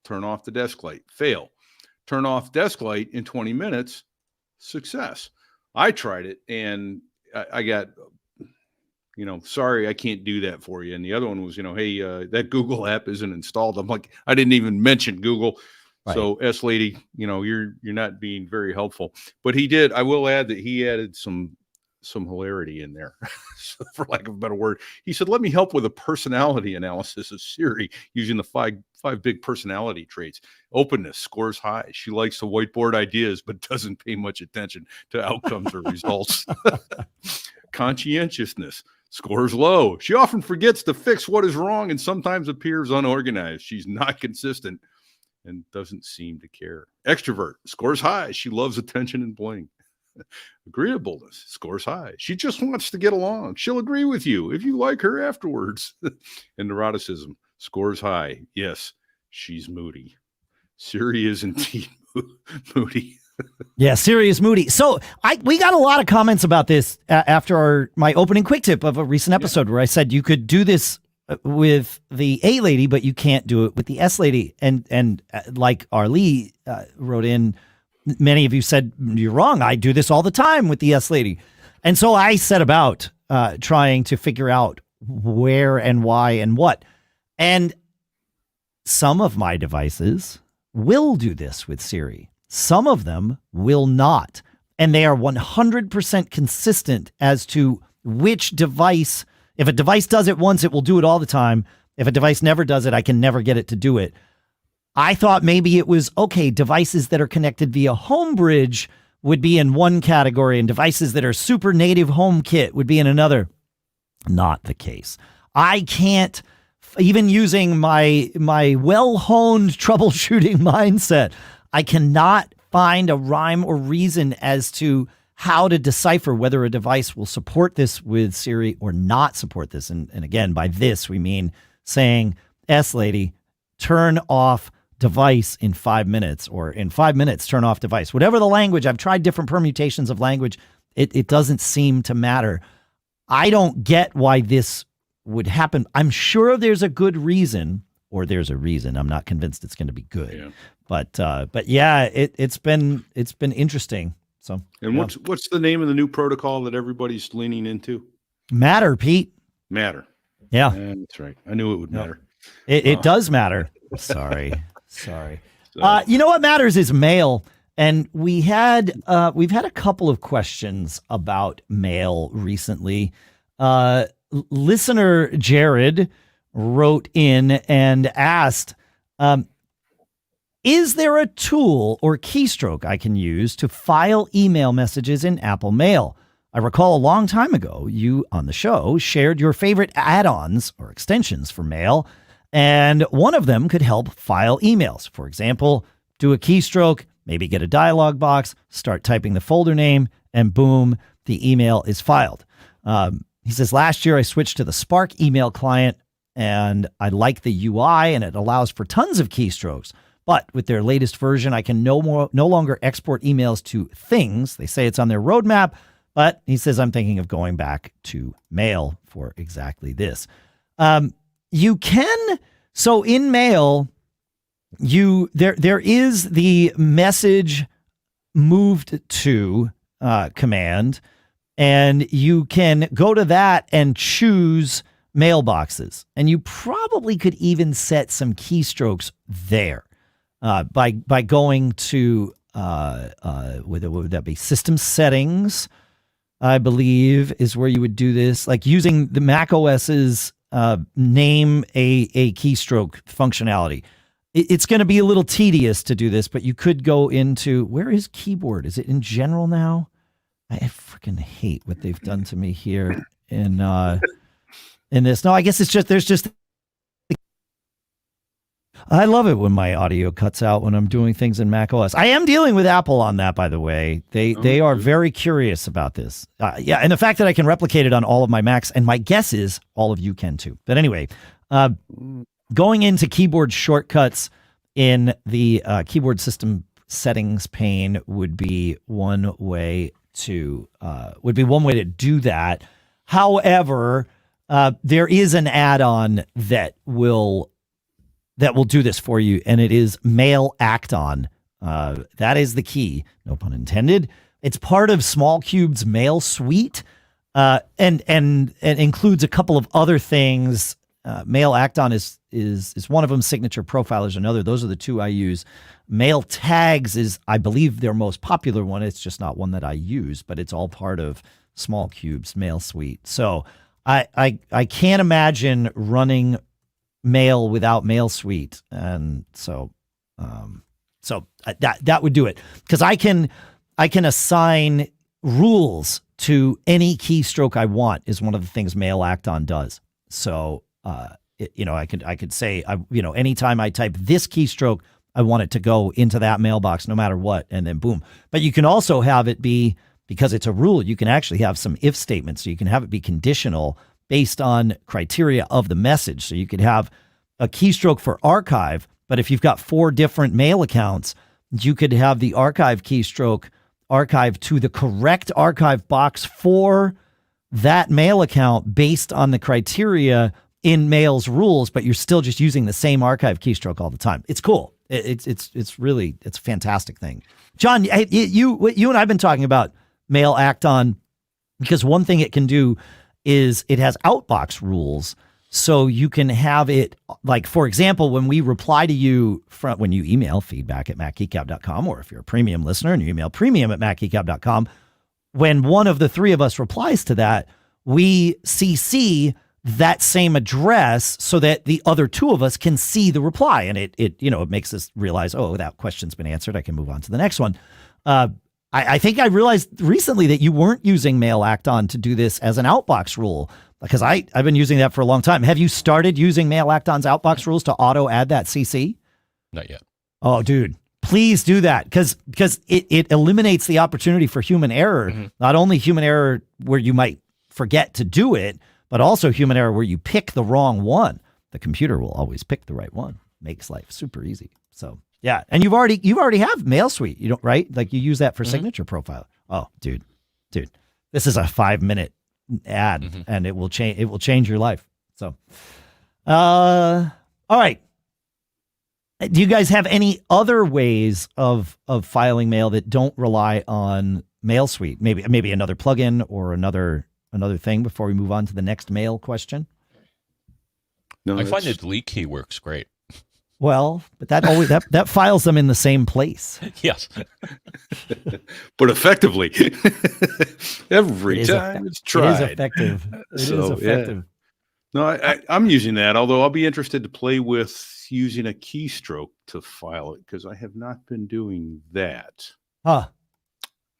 turn off the desk light. Fail. Turn off desk light in 20 minutes, success. I tried it and I got, sorry, I can't do that for you. And the other one was, hey, that Google app isn't installed. I'm like, I didn't even mention Google. Right. So S lady, you're not being very helpful, but he did. I will add that he added some hilarity in there, for lack of a better word. He said, let me help with a personality analysis of Siri using the five big personality traits. Openness scores high. She likes to whiteboard ideas, but doesn't pay much attention to outcomes or results. Conscientiousness scores low. She often forgets to fix what is wrong and sometimes appears unorganized. She's not consistent and doesn't seem to care. Extrovert scores high. She loves attention and bling. Agreeableness scores high. She just wants to get along. She'll agree with you if you like her afterwards. And neuroticism scores high. Yes, she's moody. Siri is indeed moody. Yeah, Siri is moody. So we got a lot of comments about this after my opening quick tip of a recent episode where I said you could do this with the A lady, but you can't do it with the S lady. And like RLee wrote in, many of you said, you're wrong. I do this all the time with the S lady. And so I set about trying to figure out where and why and what. And some of my devices will do this with Siri. Some of them will not. And they are 100% consistent as to which device. If a device does it once, it will do it all the time. If a device never does it, I can never get it to do it. I thought maybe it was, okay, devices that are connected via Homebridge would be in one category and devices that are super native HomeKit would be in another. Not the case. I can't, even using my well-honed troubleshooting mindset, I cannot find a rhyme or reason as to how to decipher whether a device will support this with Siri or not support this. And again, by this, we mean saying, S lady, turn off device in 5 minutes, or in 5 minutes, turn off device. Whatever the language, I've tried different permutations of language. It doesn't seem to matter. I don't get why this would happen. I'm sure there's a good reason, or there's a reason. I'm not convinced it's going to be good. Yeah. But yeah, it's been interesting. So, and yeah. What's the name of the new protocol that everybody's leaning into? Matter, Pete. Matter. Yeah, that's right. I knew it would matter. It does matter. Sorry. You know what matters is mail, and we've had a couple of questions about mail recently. Listener Jared wrote in and asked, is there a tool or keystroke I can use to file email messages in Apple Mail? I recall a long time ago, you on the show shared your favorite add-ons or extensions for mail, and one of them could help file emails. For example, do a keystroke, maybe get a dialog box, start typing the folder name, and boom, the email is filed. He says, last year I switched to the Spark email client, and I like the UI, and it allows for tons of keystrokes. But with their latest version, I can no longer export emails to Things. They say it's on their roadmap, but he says, I'm thinking of going back to Mail for exactly this. You can, so in Mail, there is the message moved to command, and you can go to that and choose mailboxes. And you probably could even set some keystrokes there. By going to would that be system settings, I believe, is where you would do this, like using the macOS's name a keystroke functionality. It's going to be a little tedious to do this, but you could go into, where is keyboard? Is it in general now? I freaking hate what they've done to me here in this. No, I guess it's just, there's just, I love it when my audio cuts out when I'm doing things in macOS. I am dealing with Apple on that, by the way. They are very curious about this. Yeah, and the fact that I can replicate it on all of my Macs, and my guess is all of you can too. But anyway, going into keyboard shortcuts in the keyboard system settings pane would be one way to do that. However, there is an add-on that will do this for you, and it is Mail Act-On. That is the key, no pun intended. It's part of SmallCube's Mail Suite, and includes a couple of other things. Mail Act-On is one of them. Signature Profiler is another. Those are the two I use. Mail Tags is, I believe, their most popular one. It's just not one that I use, but it's all part of SmallCube's Mail Suite. So I can't imagine running Mail without Mail Suite, and so that would do it, because I can assign rules to any keystroke I want. Is one of the things Mail Act-On does. So I could say, anytime I type this keystroke, I want it to go into that mailbox no matter what, and then boom. But you can also have it be, because it's a rule, you can actually have some if statements, so you can have it be conditional based on criteria of the message. So you could have a keystroke for archive, but if you've got 4 different mail accounts, you could have the archive keystroke archive to the correct archive box for that mail account based on the criteria in Mail's rules, but you're still just using the same archive keystroke all the time. It's cool. It's a fantastic thing. John, you and I've been talking about Mail Act On because one thing it can do is it has outbox rules. So you can have it, like, for example, when we reply to you when you email feedback@macgeekgab.com, or if you're a premium listener and you email premium@macgeekgab.com, when one of the three of us replies to that, we CC that same address so that the other two of us can see the reply. And it makes us realize, oh, that question's been answered. I can move on to the next one. I think I realized recently that you weren't using Mail Act On to do this as an outbox rule, because I've been using that for a long time. Have you started using Mail Act On's outbox rules to auto add that CC? Not yet. Oh, dude, please do that, because it eliminates the opportunity for human error. Mm-hmm. Not only human error where you might forget to do it, but also human error where you pick the wrong one. The computer will always pick the right one. Makes life super easy. So yeah, and you already have Mail Suite, you don't, right? Like you use that for signature profile. Oh, dude, this is a 5-minute ad, and it will change your life. So, all right. Do you guys have any other ways of filing mail that don't rely on Mail Suite? Maybe another plugin or another thing before we move on to the next mail question? No, I find the delete key works great. Well, but that files them in the same place. Yes. but effectively, every time it's tried. It is effective. It is effective. No, I'm using that, although I'll be interested to play with using a keystroke to file it, because I have not been doing that. Huh.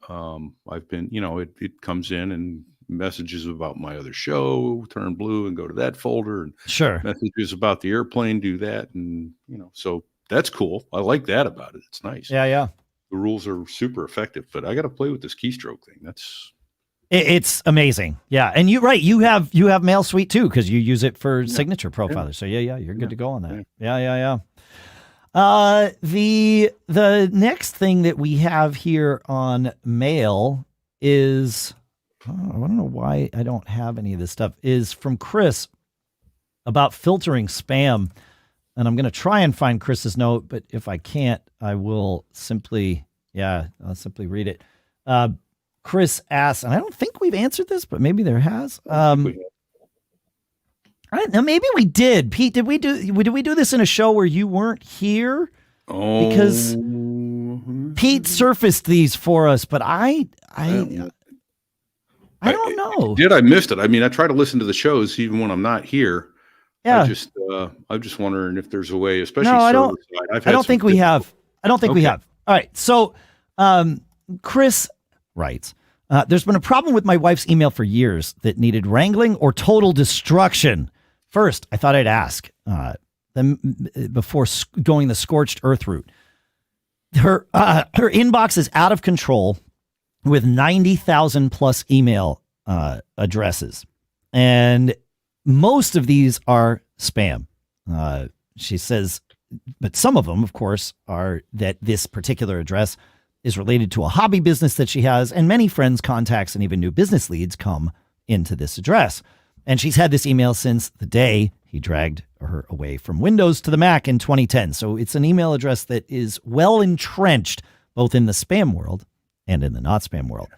I've been, it comes in and messages about my other show turn blue and go to that folder, and sure, messages about the airplane do that, and so that's cool. I like that about it. It's nice. Yeah. The rules are super effective, but I got to play with this keystroke thing. It's amazing. Yeah, and you have Mail Suite too, because you use it for signature profiler. So yeah, you're good to go on that. Yeah. The next thing that we have here on mail is, I don't know why I don't have any of this stuff, is from Chris about filtering spam. And I'm going to try and find Chris's note, but if I can't, I will simply read it. Chris asks, and I don't think we've answered this, but maybe there has. I don't know, maybe we did. Pete, did we do this in a show where you weren't here? Oh, because Pete surfaced these for us, but I don't know. I missed it. I mean, I try to listen to the shows even when I'm not here. Yeah. I'm just wondering if there's a way, especially. No, I don't think we have. I don't think we have. All right. So, Chris writes, there's been a problem with my wife's email for years that needed wrangling or total destruction. First, I thought I'd ask them before going the scorched earth route. Her inbox is out of control with 90,000 plus email addresses, and most of these are spam. She says, but some of them, of course, are that this particular address is related to a hobby business that she has, and many friends, contacts, and even new business leads come into this address. And she's had this email since the day he dragged her away from Windows to the Mac in 2010. So it's an email address that is well entrenched both in the spam world and in the not spam world.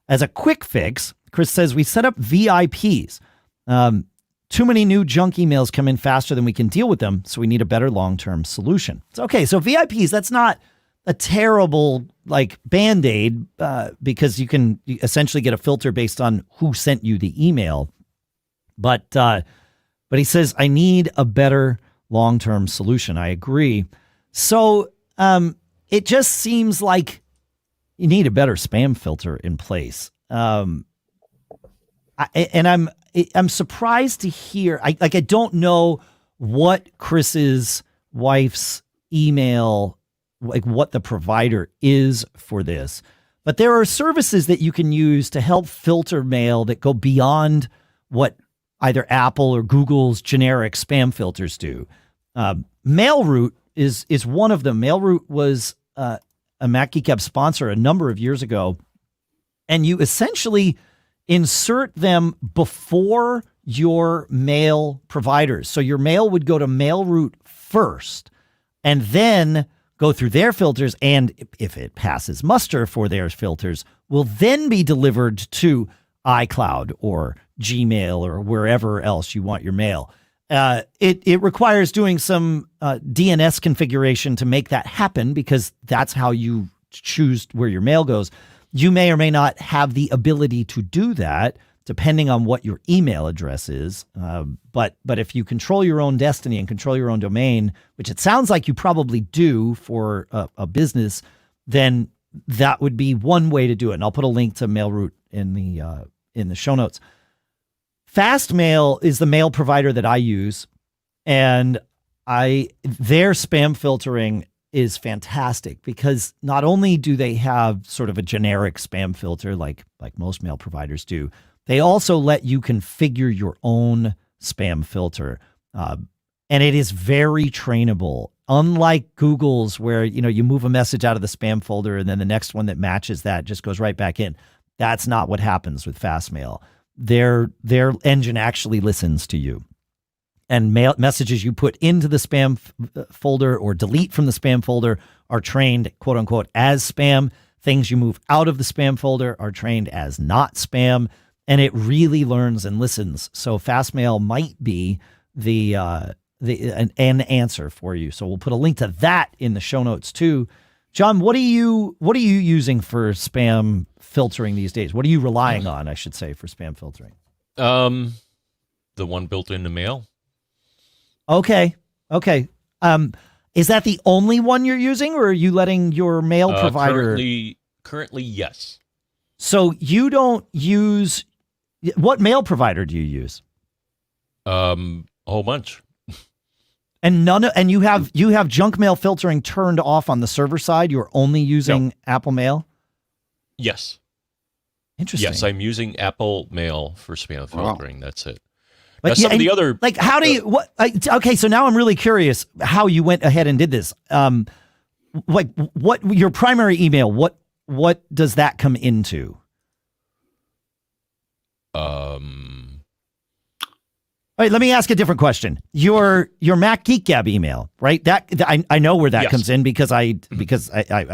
As a quick fix, Chris says we set up VIPs. Too many new junk emails come in faster than we can deal with them, so we need a better long-term solution. So, okay, so VIPs, that's not a terrible Band-Aid because you can essentially get a filter based on who sent you the email. But he says, I need a better long-term solution. I agree. So it just seems like you need a better spam filter in place. I'm surprised to hear, I don't know what Chris's wife's email, what the provider is for this, but there are services that you can use to help filter mail that go beyond what either Apple or Google's generic spam filters do. MailRoute is one of them. MailRoute was a Mac Geek Gab sponsor a number of years ago, and you essentially insert them before your mail providers. So your mail would go to Mailroute first and then go through their filters. And if it passes muster for their filters, will then be delivered to iCloud or Gmail or wherever else you want your mail. It requires doing some DNS configuration to make that happen, because that's how you choose where your mail goes. You may or may not have the ability to do that depending on what your email address is. But if you control your own destiny and control your own domain, which it sounds like you probably do for a business, then that would be one way to do it. And I'll put a link to Mailroute in the show notes. Fastmail is the mail provider that I use, and their spam filtering is fantastic, because not only do they have sort of a generic spam filter like most mail providers do, they also let you configure your own spam filter. And it is very trainable. Unlike Google's, where you move a message out of the spam folder and then the next one that matches that just goes right back in. That's not what happens with Fastmail. Their engine actually listens to you, and messages you put into the spam folder or delete from the spam folder are trained, quote unquote, as spam. Things you move out of the spam folder are trained as not spam, and it really learns and listens. So Fastmail might be an answer for you. So we'll put a link to that in the show notes too. John, what are you using for spam filtering these days? What are you relying on, I should say, for spam filtering? The one built into mail. Okay. Is that the only one you're using, or are you letting your mail provider? Currently, yes. So you don't use, what mail provider do you use? A whole bunch. And you have junk mail filtering turned off on the server side. You're only using Apple Mail? Yes. Interesting. Yes, I'm using Apple Mail for spam filtering. Wow. That's it. But some of the other, like, how do you okay, so now I'm really curious how you went ahead and did this. Like, what your primary email, what does that come into? All right, let me ask a different question. Your Mac Geek Gab email, right? That I know where that comes in because I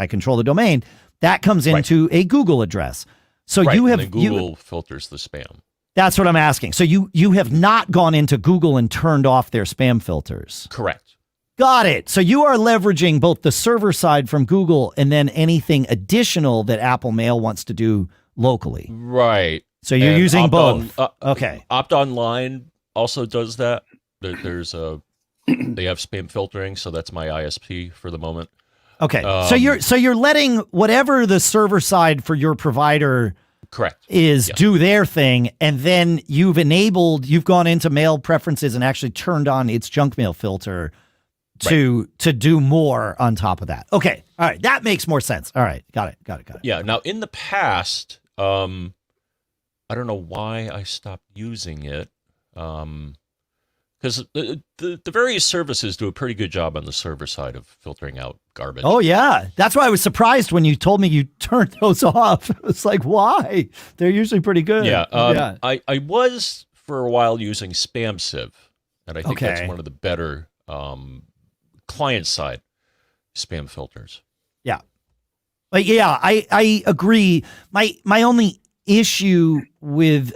control the domain. That comes into a Google address. So Google filters the spam. That's what I'm asking. So you have not gone into Google and turned off their spam filters. Correct. Got it. So you are leveraging both the server side from Google and then anything additional that Apple Mail wants to do locally. Right. So you're using both. Okay. Opt Online also does that. They have spam filtering, so that's my ISP for the moment. Okay. So you're letting whatever the server side for your provider is do their thing, and then you've gone into mail preferences and actually turned on its junk mail filter to do more on top of that. Okay. All right. That makes more sense. All right. Got it. Yeah. Now in the past, I don't know why I stopped using it. Because the various services do a pretty good job on the server side of filtering out garbage. Oh, yeah. That's why I was surprised when you told me you turned those off. It's like, why? They're usually pretty good. Yeah. I was, for a while, using SpamSieve, and I think that's one of the better client-side spam filters. Yeah. But yeah, I agree. My only issue with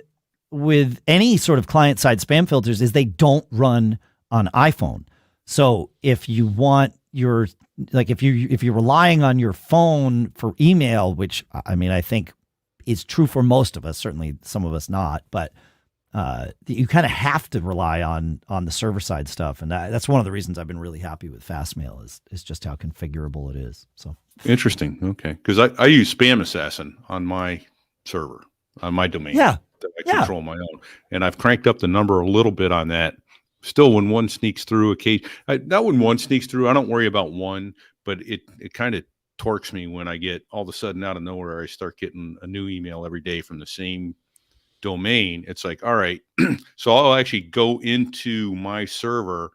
any sort of client-side spam filters is they don't run on iPhone. So if you want if you're relying on your phone for email, which I mean, I think is true for most of us, certainly some of us not, but you kind of have to rely on the server side stuff. And that's one of the reasons I've been really happy with Fastmail is just how configurable it is. So interesting. Okay. Because I use Spam Assassin on my server, on my domain. Yeah. That I control my own. And I've cranked up the number a little bit on that. Still, when one sneaks through, not when one sneaks through, I don't worry about one, but it kind of torques me when I get all of a sudden out of nowhere, I start getting a new email every day from the same domain. It's like, all right, so I'll actually go into my server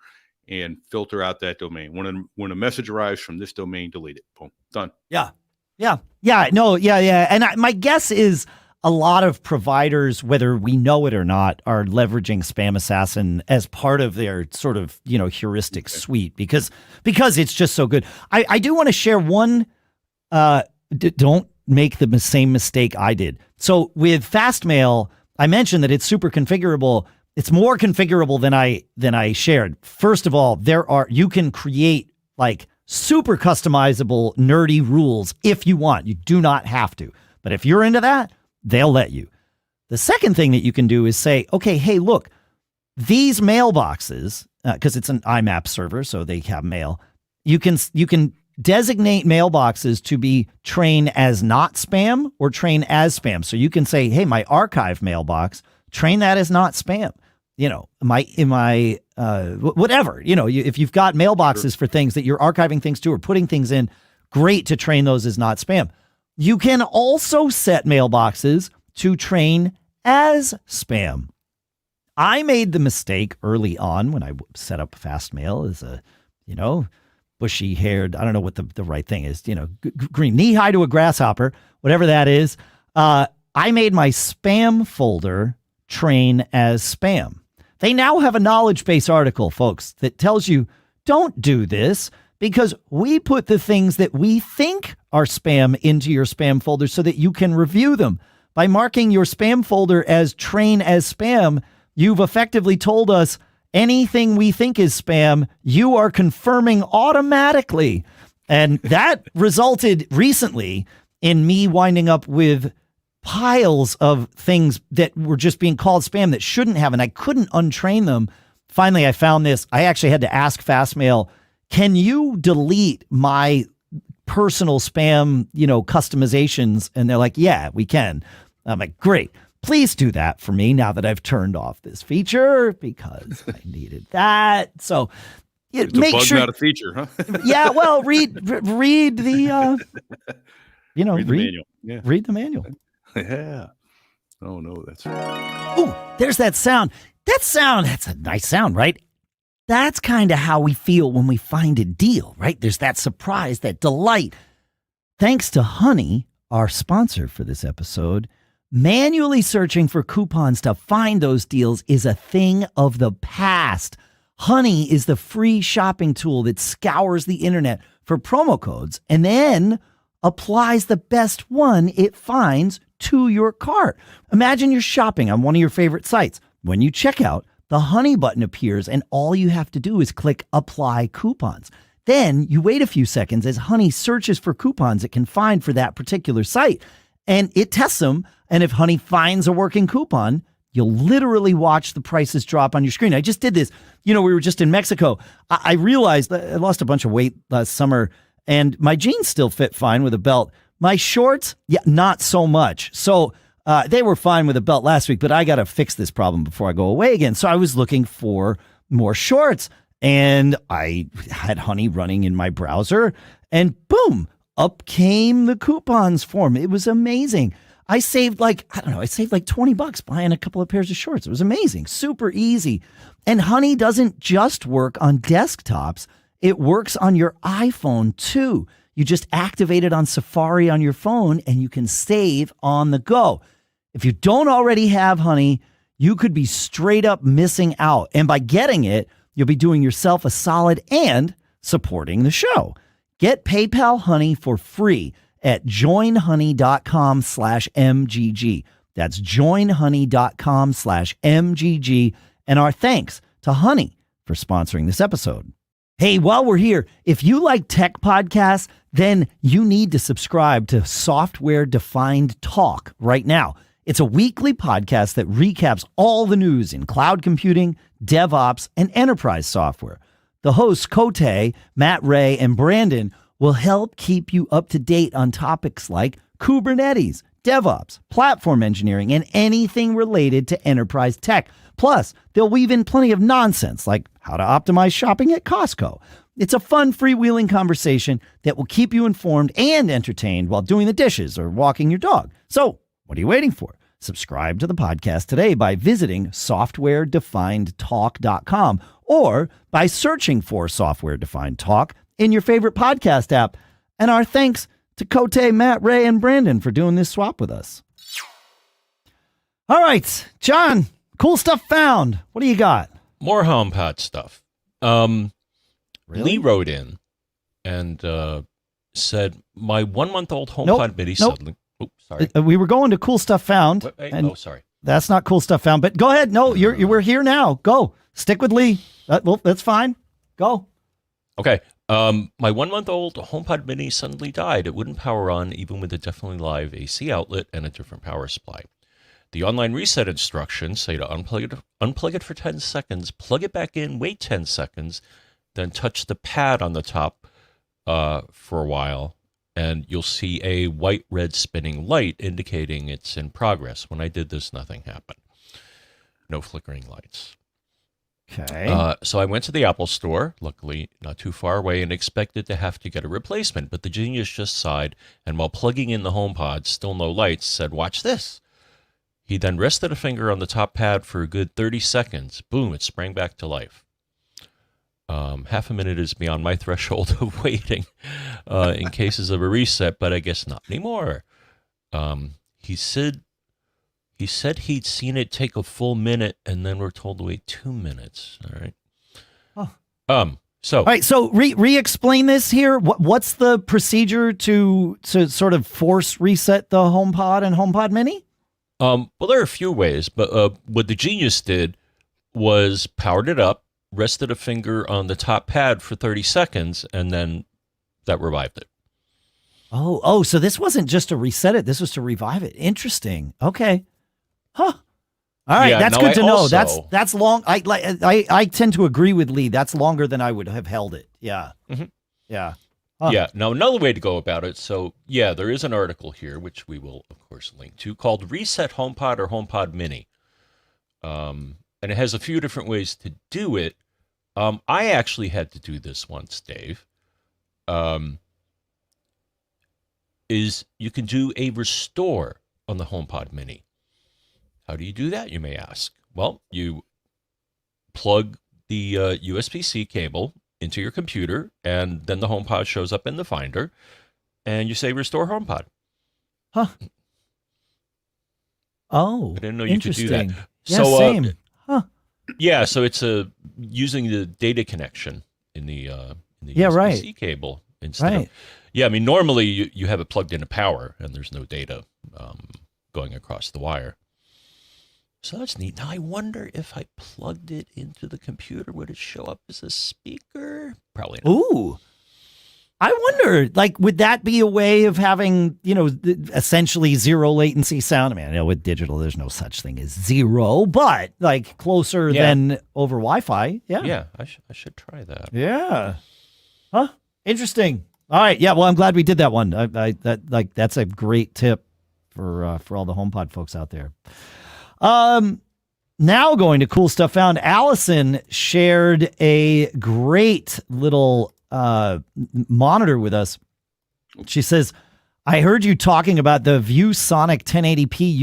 and filter out that domain. When a message arrives from this domain, delete it. Boom, done. Yeah. And my guess is a lot of providers, whether we know it or not, are leveraging Spam Assassin as part of their sort of, heuristic suite because it's just so good. I do want to share one, don't make the same mistake I did. So with Fastmail, I mentioned that it's super configurable. It's more configurable than I shared. First of all, you can create like super customizable nerdy rules if you want. You do not have to. But if you're into that, they'll let you. The second thing that you can do is say, okay, hey, look, these mailboxes, because it's an IMAP server, so they have mail. You can designate mailboxes to be train as not spam or train as spam. So you can say, hey, my archive mailbox, train that as not spam. Whatever, if you've got mailboxes for things that you're archiving things to or putting things in, great to train those as not spam. You can also set mailboxes to train as spam. I made the mistake early on when I set up Fastmail as a, bushy haired, I don't know what the right thing is, green, knee high to a grasshopper, whatever that is. I made my spam folder train as spam. They now have a knowledge base article, folks, that tells you don't do this because we put the things that we think are spam into your spam folder so that you can review them. By marking your spam folder as train as spam, you've effectively told us anything we think is spam, you are confirming automatically. And that resulted recently in me winding up with piles of things that were just being called spam that shouldn't have, and I couldn't untrain them. Finally, I found this. I actually had to ask Fastmail, can you delete my personal spam, customizations? And they're like, yeah, we can. I'm like, great. Please do that for me now that I've turned off this feature because I needed that. So it's make a bug, sure, not a feature, huh? Yeah, well, read the read the manual. Yeah. Read the manual. Yeah. Oh no, There's that sound. That's a nice sound, right? That's kind of how we feel when we find a deal, right? There's that surprise, that delight. Thanks to Honey, our sponsor for this episode, manually searching for coupons to find those deals is a thing of the past. Honey is the free shopping tool that scours the internet for promo codes and then applies the best one it finds to your cart. Imagine you're shopping on one of your favorite sites. When you check out, the Honey button appears and all you have to do is click Apply Coupons. Then you wait a few seconds as Honey searches for coupons it can find for that particular site, and it tests them. And if Honey finds a working coupon, you'll literally watch the prices drop on your screen. I just did this. We were just in Mexico. I realized that I lost a bunch of weight last summer, and my jeans still fit fine with a belt. My shorts, not so much. So they were fine with a belt last week, but I got to fix this problem before I go away again. So I was looking for more shorts, and I had Honey running in my browser, and boom, up came the coupons form. It was amazing. I saved like $20 buying a couple of pairs of shorts. It was amazing, super easy. And Honey doesn't just work on desktops. It works on your iPhone too. You just activate it on Safari on your phone and you can save on the go. If you don't already have Honey, you could be straight up missing out. And by getting it, you'll be doing yourself a solid and supporting the show. Get PayPal Honey for free at joinhoney.com/MGG. That's joinhoney.com/MGG. And our thanks to Honey for sponsoring this episode. Hey, while we're here, if you like tech podcasts, then you need to subscribe to Software Defined Talk right now. It's a weekly podcast that recaps all the news in cloud computing, DevOps, and enterprise software. The hosts, Cote, Matt Ray, and Brandon, will help keep you up to date on topics like Kubernetes, DevOps, platform engineering, and anything related to enterprise tech. Plus, they'll weave in plenty of nonsense like how to optimize shopping at Costco. It's a fun, freewheeling conversation that will keep you informed and entertained while doing the dishes or walking your dog. So, what are you waiting for? Subscribe to the podcast today by visiting softwaredefinedtalk.com or by searching for Software Defined Talk in your favorite podcast app. And our thanks to Cote, Matt, Ray, and Brandon for doing this swap with us. All right, John, cool stuff found. What do you got? More HomePod stuff. Really? Lee wrote in and said, my 1-month-old HomePod Mini suddenly... Oh, sorry. We were going to cool stuff found. Wait, sorry. That's not cool stuff found, but go ahead. No, we're here now. Go. Stick with Lee. That's fine. Go. Okay. My 1-month-old HomePod Mini suddenly died. It wouldn't power on even with a definitely live AC outlet and a different power supply. The online reset instructions say to unplug it for 10 seconds, plug it back in, wait 10 seconds, then touch the pad on the top for a while, and you'll see a white-red spinning light indicating it's in progress. When I did this, nothing happened. No flickering lights. Okay. So I went to the Apple store, luckily not too far away, and expected to have to get a replacement. But the genius just sighed, and while plugging in the HomePod, still no lights, said, "Watch this." He then rested a finger on the top pad for a good 30 seconds. Boom, it sprang back to life. Half a minute is beyond my threshold of waiting in cases of a reset, but I guess not anymore. He said he'd seen it take a full minute, and then we're told to wait 2 minutes. All right. All right. So re-explain this here. What's the procedure to sort of force reset the HomePod and HomePod Mini? Well, there are a few ways, but what the genius did was powered it up, rested a finger on the top pad for 30 seconds, and then that revived it. Oh, so this wasn't just to reset it. This was to revive it. Interesting. Okay. Huh. All right. Yeah, that's no, good to I know. also- That's long. I tend to agree with Lee. That's longer than I would have held it. Yeah. Mhm. Yeah. Huh. Yeah. Now, another way to go about it. So, yeah, there is an article here, which we will, of course, link to, called Reset HomePod or HomePod Mini. And it has a few different ways to do it. I actually had to do this once, Dave. Is you can do a restore on the HomePod Mini. How do you do that, you may ask? Well, you plug the USB-C cable into your computer, and then the HomePod shows up in the Finder, and you say Restore HomePod. Huh. Oh, I didn't know you could do that. Yeah, So, same. Huh. Yeah, so it's using the data connection in the Yeah, USB-C right. cable instead Right. of... Yeah, I mean, normally you have it plugged into power, and there's no data going across the wire. So that's neat. Now, I wonder if I plugged it into the computer, would it show up as a speaker? Probably not. Ooh. I wonder, like, would that be a way of having, essentially zero latency sound? I mean, I know with digital, there's no such thing as zero, but like closer than over Wi-Fi. Yeah. Yeah, I should try that. Yeah. Huh? Interesting. All right. Yeah. Well, I'm glad we did that one. That's a great tip for all the HomePod folks out there. Now going to cool stuff found. Allison shared a great little monitor with us. She says, I heard you talking about the ViewSonic 1080p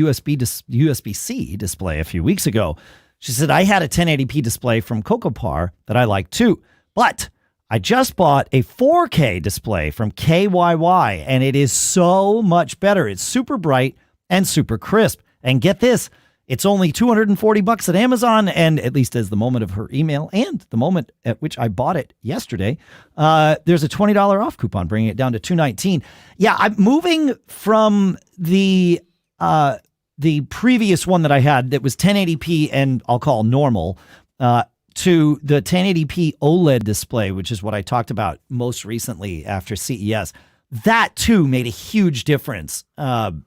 USB-C display a few weeks ago. She said, I had a 1080p display from CocoPar that I like too, but I just bought a 4K display from KYY, and it is so much better. It's super bright and super crisp. And get this, it's only $240 at Amazon, and at least as the moment of her email and the moment at which I bought it yesterday, there's a $20 off coupon, bringing it down to $219. Yeah, I'm moving from the previous one that I had that was 1080p and I'll call normal, to the 1080p OLED display, which is what I talked about most recently after CES. That too made a huge difference. And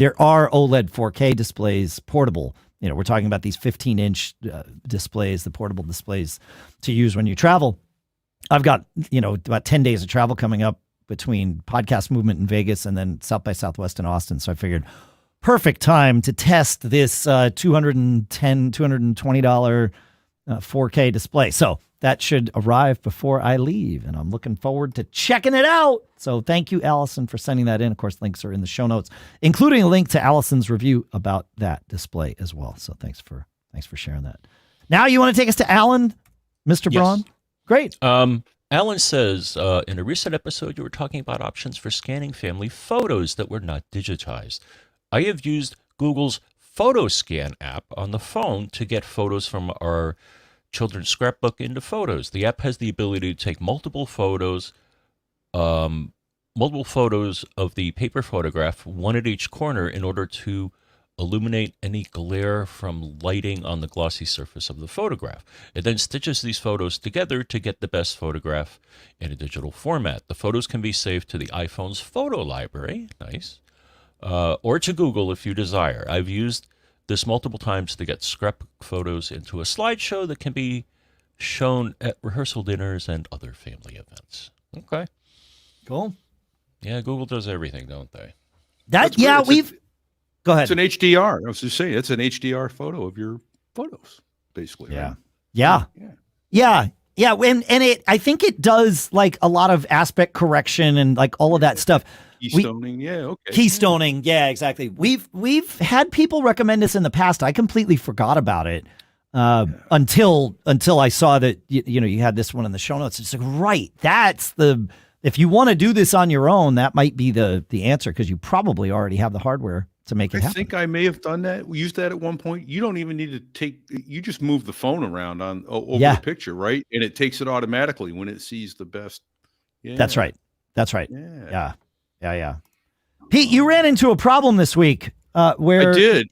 there are OLED 4K displays, portable. We're talking about these 15-inch displays, the portable displays to use when you travel. I've got, about 10 days of travel coming up between Podcast Movement in Vegas and then South by Southwest in Austin. So I figured perfect time to test this $220 4K display. So that should arrive before I leave, and I'm looking forward to checking it out. So thank you, Allison, for sending that in. Of course, links are in the show notes, including a link to Allison's review about that display as well. So thanks for sharing that. Now you want to take us to Alan, Mr. Yes. Braun? Great. Alan says, in a recent episode, you were talking about options for scanning family photos that were not digitized. I have used Google's PhotoScan app on the phone to get photos from our children's scrapbook into Photos. The app has the ability to take multiple photos of the paper photograph, one at each corner, in order to illuminate any glare from lighting on the glossy surface of the photograph. It then stitches these photos together to get the best photograph in a digital format. The photos can be saved to the iPhone's photo library, nice, or to Google if you desire. I've used this multiple times to get scrapbook photos into a slideshow that can be shown at rehearsal dinners and other family events. Okay. Cool. Yeah, Google does everything, don't they? That, yeah, go ahead. It's an HDR. I was just saying, it's an HDR photo of your photos, basically. Yeah. Right? Yeah. Yeah. Yeah. Yeah. And I think it does like a lot of aspect correction and like all of that stuff. Keystoning. Yeah. Okay. Keystoning. Yeah, exactly. We've had people recommend this in the past. I completely forgot about it until I saw that, you had this one in the show notes. It's like, right. If you want to do this on your own, that might be the answer, because you probably already have the hardware to make it happen. I think I may have done that. We used that at one point. You don't even need to you just move the phone around over the picture, right? And it takes it automatically when it sees the best. Yeah. That's right. Yeah. Yeah. Pete, you ran into a problem this week where I did.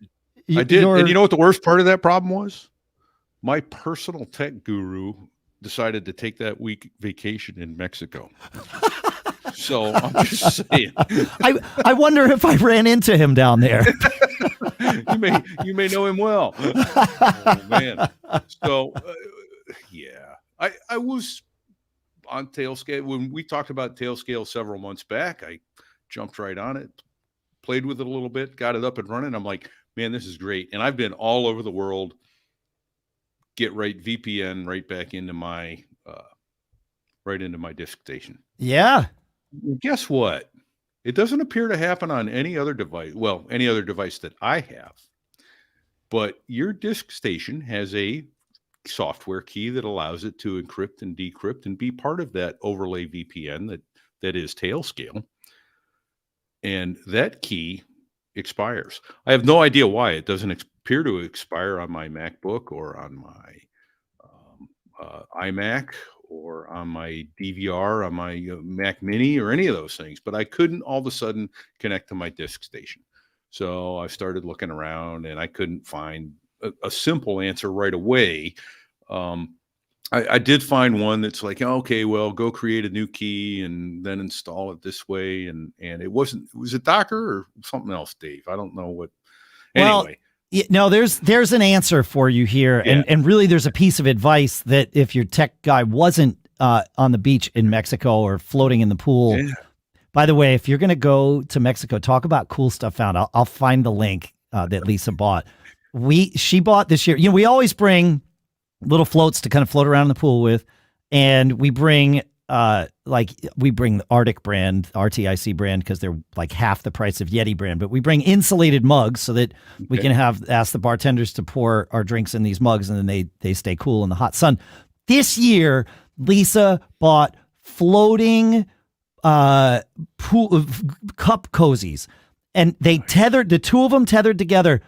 And you know what the worst part of that problem was? My personal tech guru decided to take that week vacation in Mexico. So I'm just saying. I wonder if I ran into him down there. you may know him well. Oh, man. So I was on Tailscale when we talked about Tailscale several months back. I jumped right on it, played with it a little bit, got it up and running. I'm like, man, this is great. And I've been all over the world. Get right VPN right back into my disk station. Yeah. Guess what? It doesn't appear to happen on any other device. Well, any other device that I have. But your disk station has a software key that allows it to encrypt and decrypt and be part of that overlay VPN that is Tailscale. And that key expires. I have no idea why it doesn't appear to expire on my MacBook or on my iMac or on my DVR, on my Mac Mini or any of those things, but I couldn't all of a sudden connect to my disk station. So I started looking around and I couldn't find a simple answer right away. I did find one that's like, okay, well, go create a new key and then install it this way. And was it Docker or something else, Dave? I don't know what. Anyway. No, there's an answer for you here. Yeah. And really there's a piece of advice that if your tech guy wasn't on the beach in Mexico or floating in the pool. Yeah. By the way, if you're going to go to Mexico, talk about cool stuff found. I'll find the link that Lisa bought. She bought this year. We always bring little floats to kind of float around in the pool with, and we bring the Arctic brand, RTIC brand, because they're like half the price of Yeti brand. But we bring insulated mugs so that we can ask the bartenders to pour our drinks in these mugs, and then they stay cool in the hot sun. This year, Lisa bought floating pool cup cozies, and they tethered, the two of them tethered together.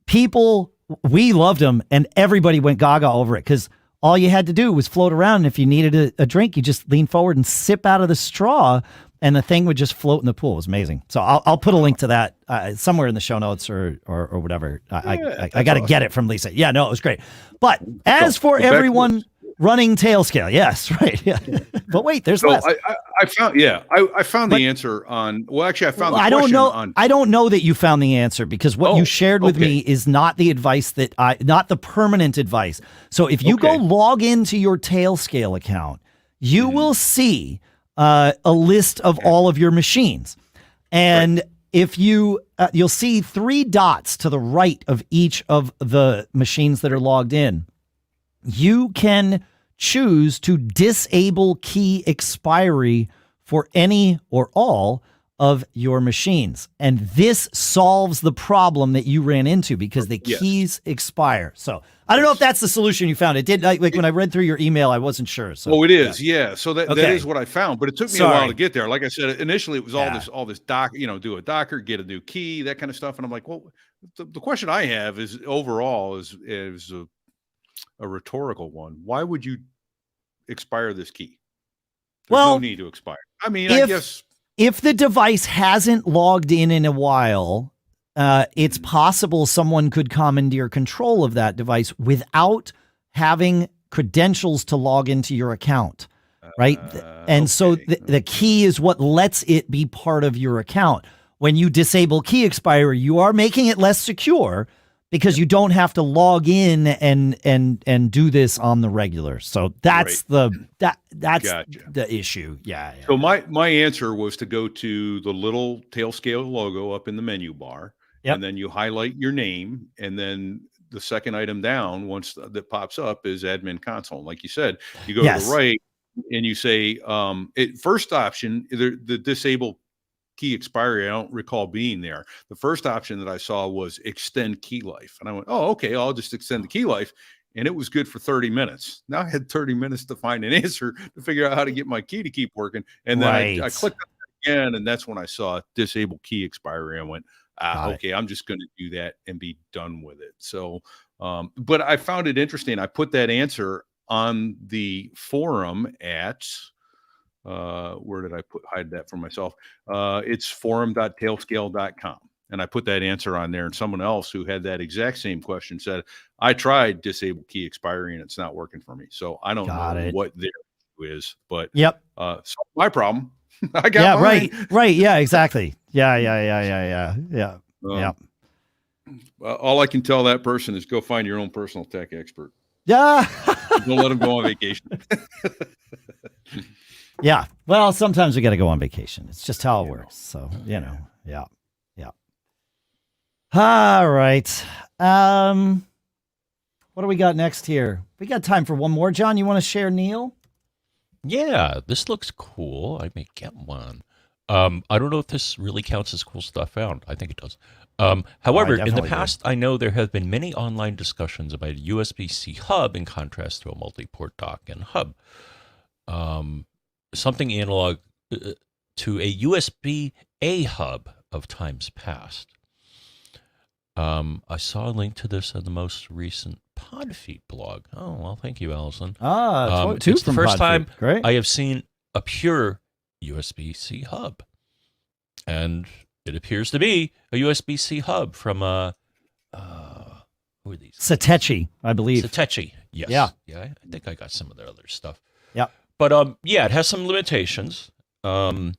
People, we loved them, and everybody went gaga over it because all you had to do was float around. And if you needed a drink, you just lean forward and sip out of the straw, and the thing would just float in the pool. It was amazing. So I'll put a link to that somewhere in the show notes or whatever. I got to get it from Lisa. Yeah, no, it was great. But as for everyone running Tailscale, yes, right. Yeah. But wait, there's less. I found the answer on. Well, actually, I found. The I don't know. I don't know that you found the answer because what you shared with me is not the advice not the permanent advice. So if you go log into your Tailscale account, you will see a list of all of your machines, and if you'll see 3 dots to the right of each of the machines that are logged in. You can choose to disable key expiry for any or all of your machines. And this solves the problem that you ran into because the Yes. keys expire. So I don't know if that's the solution you found. It did, like when I read through your email, I wasn't sure. So Oh, it is. Yeah. So that Okay. is what I found, but it took me a while to get there. Like I said, initially it was all this doc, do a Docker, get a new key, that kind of stuff. And I'm like, well, the question I have is overall is a rhetorical one. Why would you expire this key? There's no need to expire. I mean, I guess if the device hasn't logged in a while, it's possible someone could commandeer control of that device without having credentials to log into your account, right? And so the key is what lets it be part of your account. When you disable key expiry, you are making it less secure because you don't have to log in and do this on the regular. So that's that's the issue. Yeah. So my answer was to go to the little Tailscale logo up in the menu bar, and then you highlight your name, and then the second item down, once that pops up, is admin console. Like you said, you go to the right and you say, first option, the disable key expiry, I don't recall being there. The first option that I saw was extend key life. And I went, oh, okay, I'll just extend the key life. And it was good for 30 minutes. Now I had 30 minutes to find an answer to figure out how to get my key to keep working. And then I clicked on it again, and that's when I saw disable key expiry. I went, okay, I'm just going to do that and be done with it. So, but I found it interesting. I put that answer on the forum at, where did I hide that from myself? It's forum.tailscale.com. And I put that answer on there, and someone else who had that exact same question said, I tried disable key expiry and it's not working for me. So I don't know what their issue is, but so my problem. I got mine. Right. Yeah, exactly. Yeah. All I can tell that person is go find your own personal tech expert. Yeah. Don't let them go on vacation. Yeah. Well, sometimes we got to go on vacation. It's just how it works. So, Yeah. All right. What do we got next here? We got time for one more. John, you want to share Neal? Yeah, this looks cool. I may get one. I don't know if this really counts as cool stuff found. I think it does. However, in the past, I know there have been many online discussions about a USB-C hub in contrast to a multi-port dock and hub. Something analog to a USB-A hub of times past. I saw a link to this on the most recent Podfeet blog. Oh, well, thank you, Allison. It's the first time I have seen a pure USB-C hub. And it appears to be a USB-C hub from, who are these? Satechi, I believe. Satechi, yes. Yeah. Yeah, I think I got some of their other stuff. Yeah. But, it has some limitations. So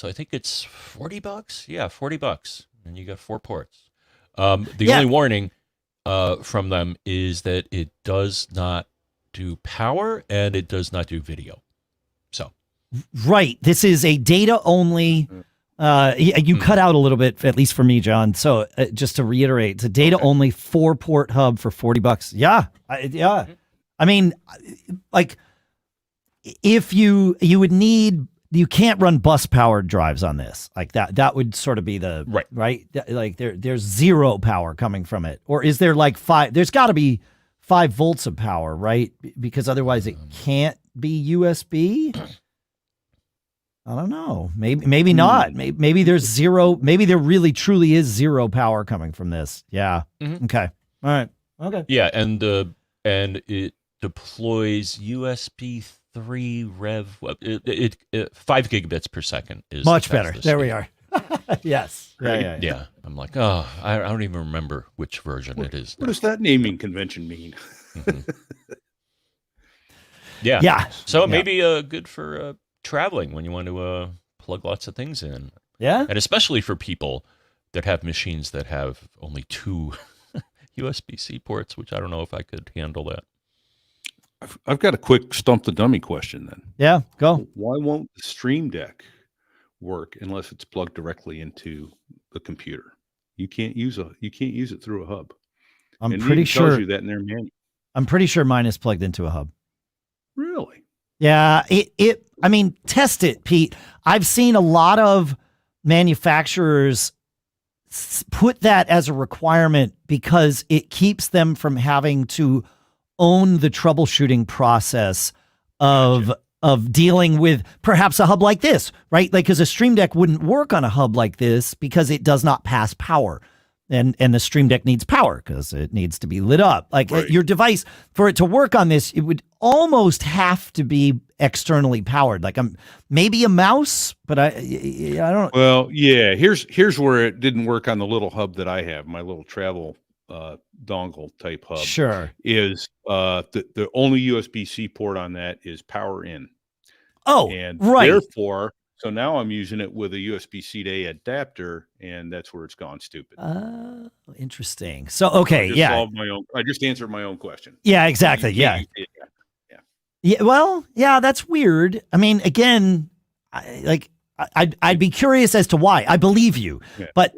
I think it's $40. Yeah, $40. And you got 4 ports. The only warning from them is that it does not do power and it does not do video. So, right, this is a data only. You cut out a little bit, at least for me, John. So just to reiterate, it's a data only 4-port hub for $40. Yeah, I mean, like if you would need. You can't run bus powered drives on this like that. That would sort of be the right. Like there's 0 power coming from it, or is there like 5? There's got to be 5 volts of power, right? Because otherwise it can't be USB. I don't know. Maybe not. Maybe there's 0. Maybe there really truly is 0 power coming from this. Yeah. Okay. All right. Okay. Yeah, and it deploys USB 3 rev. 5 gigabits per second is much better. There we are. Yes. Yeah. I'm like, I don't even remember which version it is. What does that naming convention mean? Yeah. So maybe good for traveling when you want to plug lots of things in. Yeah. And especially for people that have machines that have only 2 USB-C ports, which I don't know if I could handle that. I've got a quick stump the dummy question then. Yeah, go. Why won't the Streamdeck work unless it's plugged directly into the computer? You can't use it through a hub. I'm pretty sure tells you that in their manual. I'm pretty sure mine is plugged into a hub. Really? Yeah, I mean, test it, Pete. I've seen a lot of manufacturers put that as a requirement because it keeps them from having to own the troubleshooting process of dealing with perhaps a hub like this, right? Like, because a Stream Deck wouldn't work on a hub like this because it does not pass power. And the Stream Deck needs power because it needs to be lit up. Like your device, for it to work on this, it would almost have to be externally powered. Like maybe a mouse, but I don't. Well, yeah. Here's where it didn't work on the little hub that I have, my little travel dongle type hub. Sure. Is the only USB-C port on that is power in. Oh, and right. Therefore, so now I'm using it with a USB-C to A adapter, and that's where it's gone stupid. Interesting. So, okay, I just answered my own question. Yeah, exactly. Yeah. Well, yeah, that's weird. I mean, again, I'd be curious as to why. I believe you, but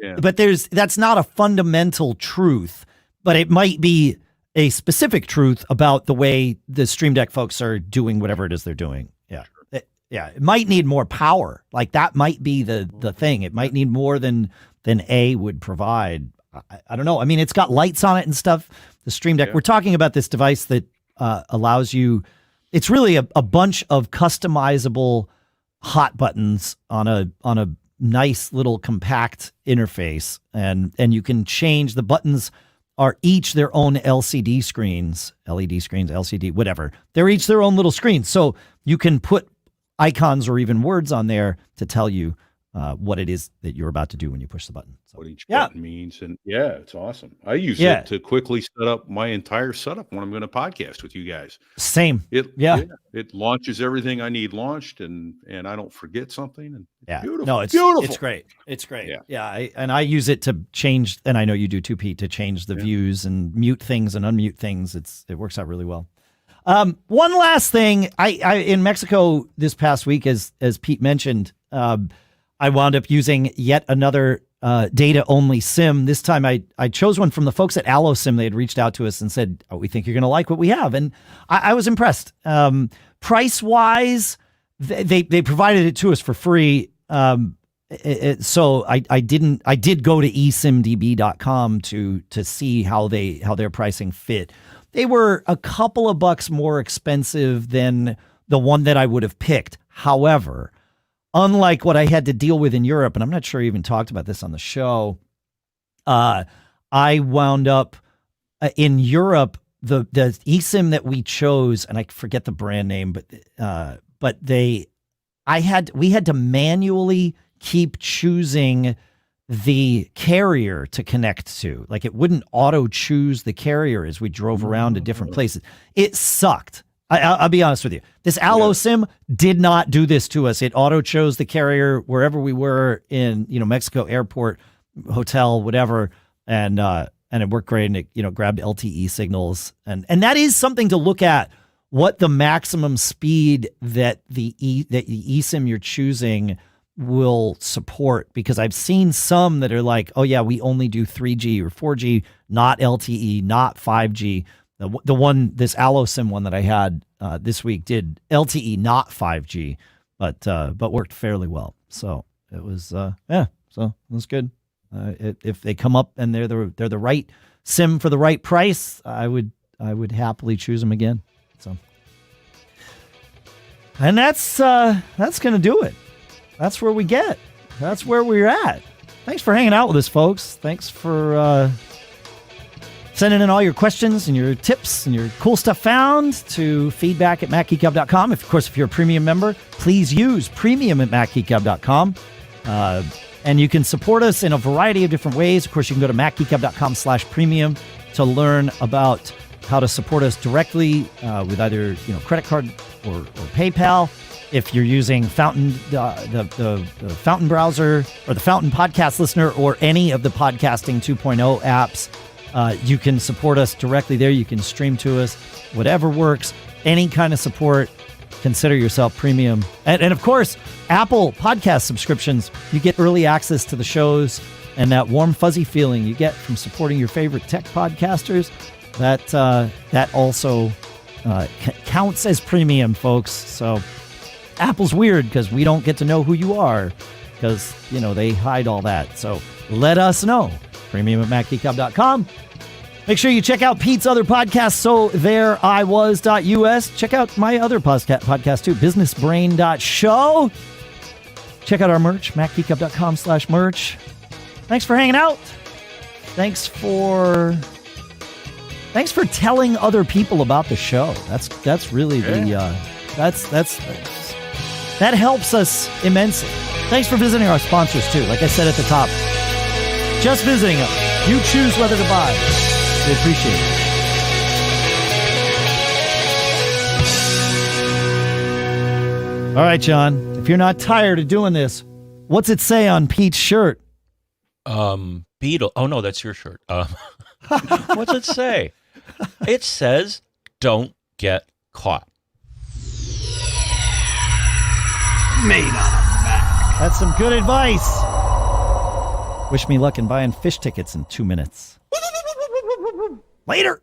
that's not a fundamental truth, but it might be a specific truth about the way the Stream Deck folks are doing whatever it is they're doing. Yeah. It might need more power. Like that might be the thing. It might need more than A would provide. I don't know. I mean, it's got lights on it and stuff. The Stream Deck. We're talking about this device that allows you. It's really a bunch of customizable hot buttons on a nice little compact interface, and you can change. The buttons are each their own LCD screens, LED screens, LCD, whatever. They're each their own little screens, so you can put icons or even words on there to tell you what it is that you're about to do when you push the button. So, what each button means. And it's awesome. I use it to quickly set up my entire setup when I'm going to podcast with you guys. Same. It launches everything I need launched, and I don't forget something. And it's beautiful. No, it's beautiful. It's great. It's great. I use it to change, and I know you do too, Pete, to change the views and mute things and unmute things. It works out really well. One last thing, I in Mexico this past week, as Pete mentioned, I wound up using yet another data-only SIM. This time I chose one from the folks at ALOSIM. They had reached out to us and said, we think you're going to like what we have. And I was impressed. Price-wise, they provided it to us for free. So I did go to esimdb.com to see how their pricing fit. They were a couple of bucks more expensive than the one that I would have picked. However, unlike what I had to deal with in Europe, and I'm not sure I even talked about this on the show, I wound up in Europe, the eSIM that we chose, and I forget the brand name, but we had to manually keep choosing the carrier to connect to. Like it wouldn't auto choose the carrier as we drove around to different places. It sucked. I'll be honest with you. This ALOSIM did not do this to us. It auto chose the carrier wherever we were in, Mexico airport, hotel, whatever, and it worked great. And it, grabbed LTE signals, and that is something to look at. What the maximum speed that the eSIM you're choosing will support, because I've seen some that are like, oh yeah, we only do 3G or 4G, not LTE, not 5G. The one, this ALOSIM one that I had this week did LTE, not 5G, but worked fairly well. So it was, so it was good. If they come up and they're the right SIM for the right price, I would happily choose them again. So, and that's going to do it. That's where we get. That's where we're at. Thanks for hanging out with us, folks. Thanks for sending in all your questions and your tips and your cool stuff found to feedback@macgeekgab.com. Of course, if you're a premium member, please use premium@macgeekgab.com. And you can support us in a variety of different ways. Of course, you can go to macgeekgab.com/premium to learn about how to support us directly with either credit card or PayPal. If you're using Fountain, the Fountain browser or the Fountain podcast listener or any of the podcasting 2.0 apps, you can support us directly there. You can stream to us, whatever works, any kind of support. Consider yourself premium. And of course, Apple podcast subscriptions, you get early access to the shows and that warm, fuzzy feeling you get from supporting your favorite tech podcasters. That also counts as premium, folks. So Apple's weird because we don't get to know who you are because, they hide all that. So let us know. Premium at MacGeekGab.com. Make sure you check out Pete's other podcast, So There I Was.us. Check out my other podcast too, BusinessBrain.show. Check out our merch, MacGeekGab.com/merch. Thanks for hanging out. Thanks for telling other people about the show. That's really that helps us immensely. Thanks for visiting our sponsors too. Like I said at the top, just visiting them. You choose whether to buy. We appreciate it. All right, John. If you're not tired of doing this, what's it say on Pete's shirt? Beetle. Oh no, that's your shirt. What's it say? It says, "Don't get caught." Made on a Mac. That's some good advice. Wish me luck in buying fish tickets in 2 minutes. Later.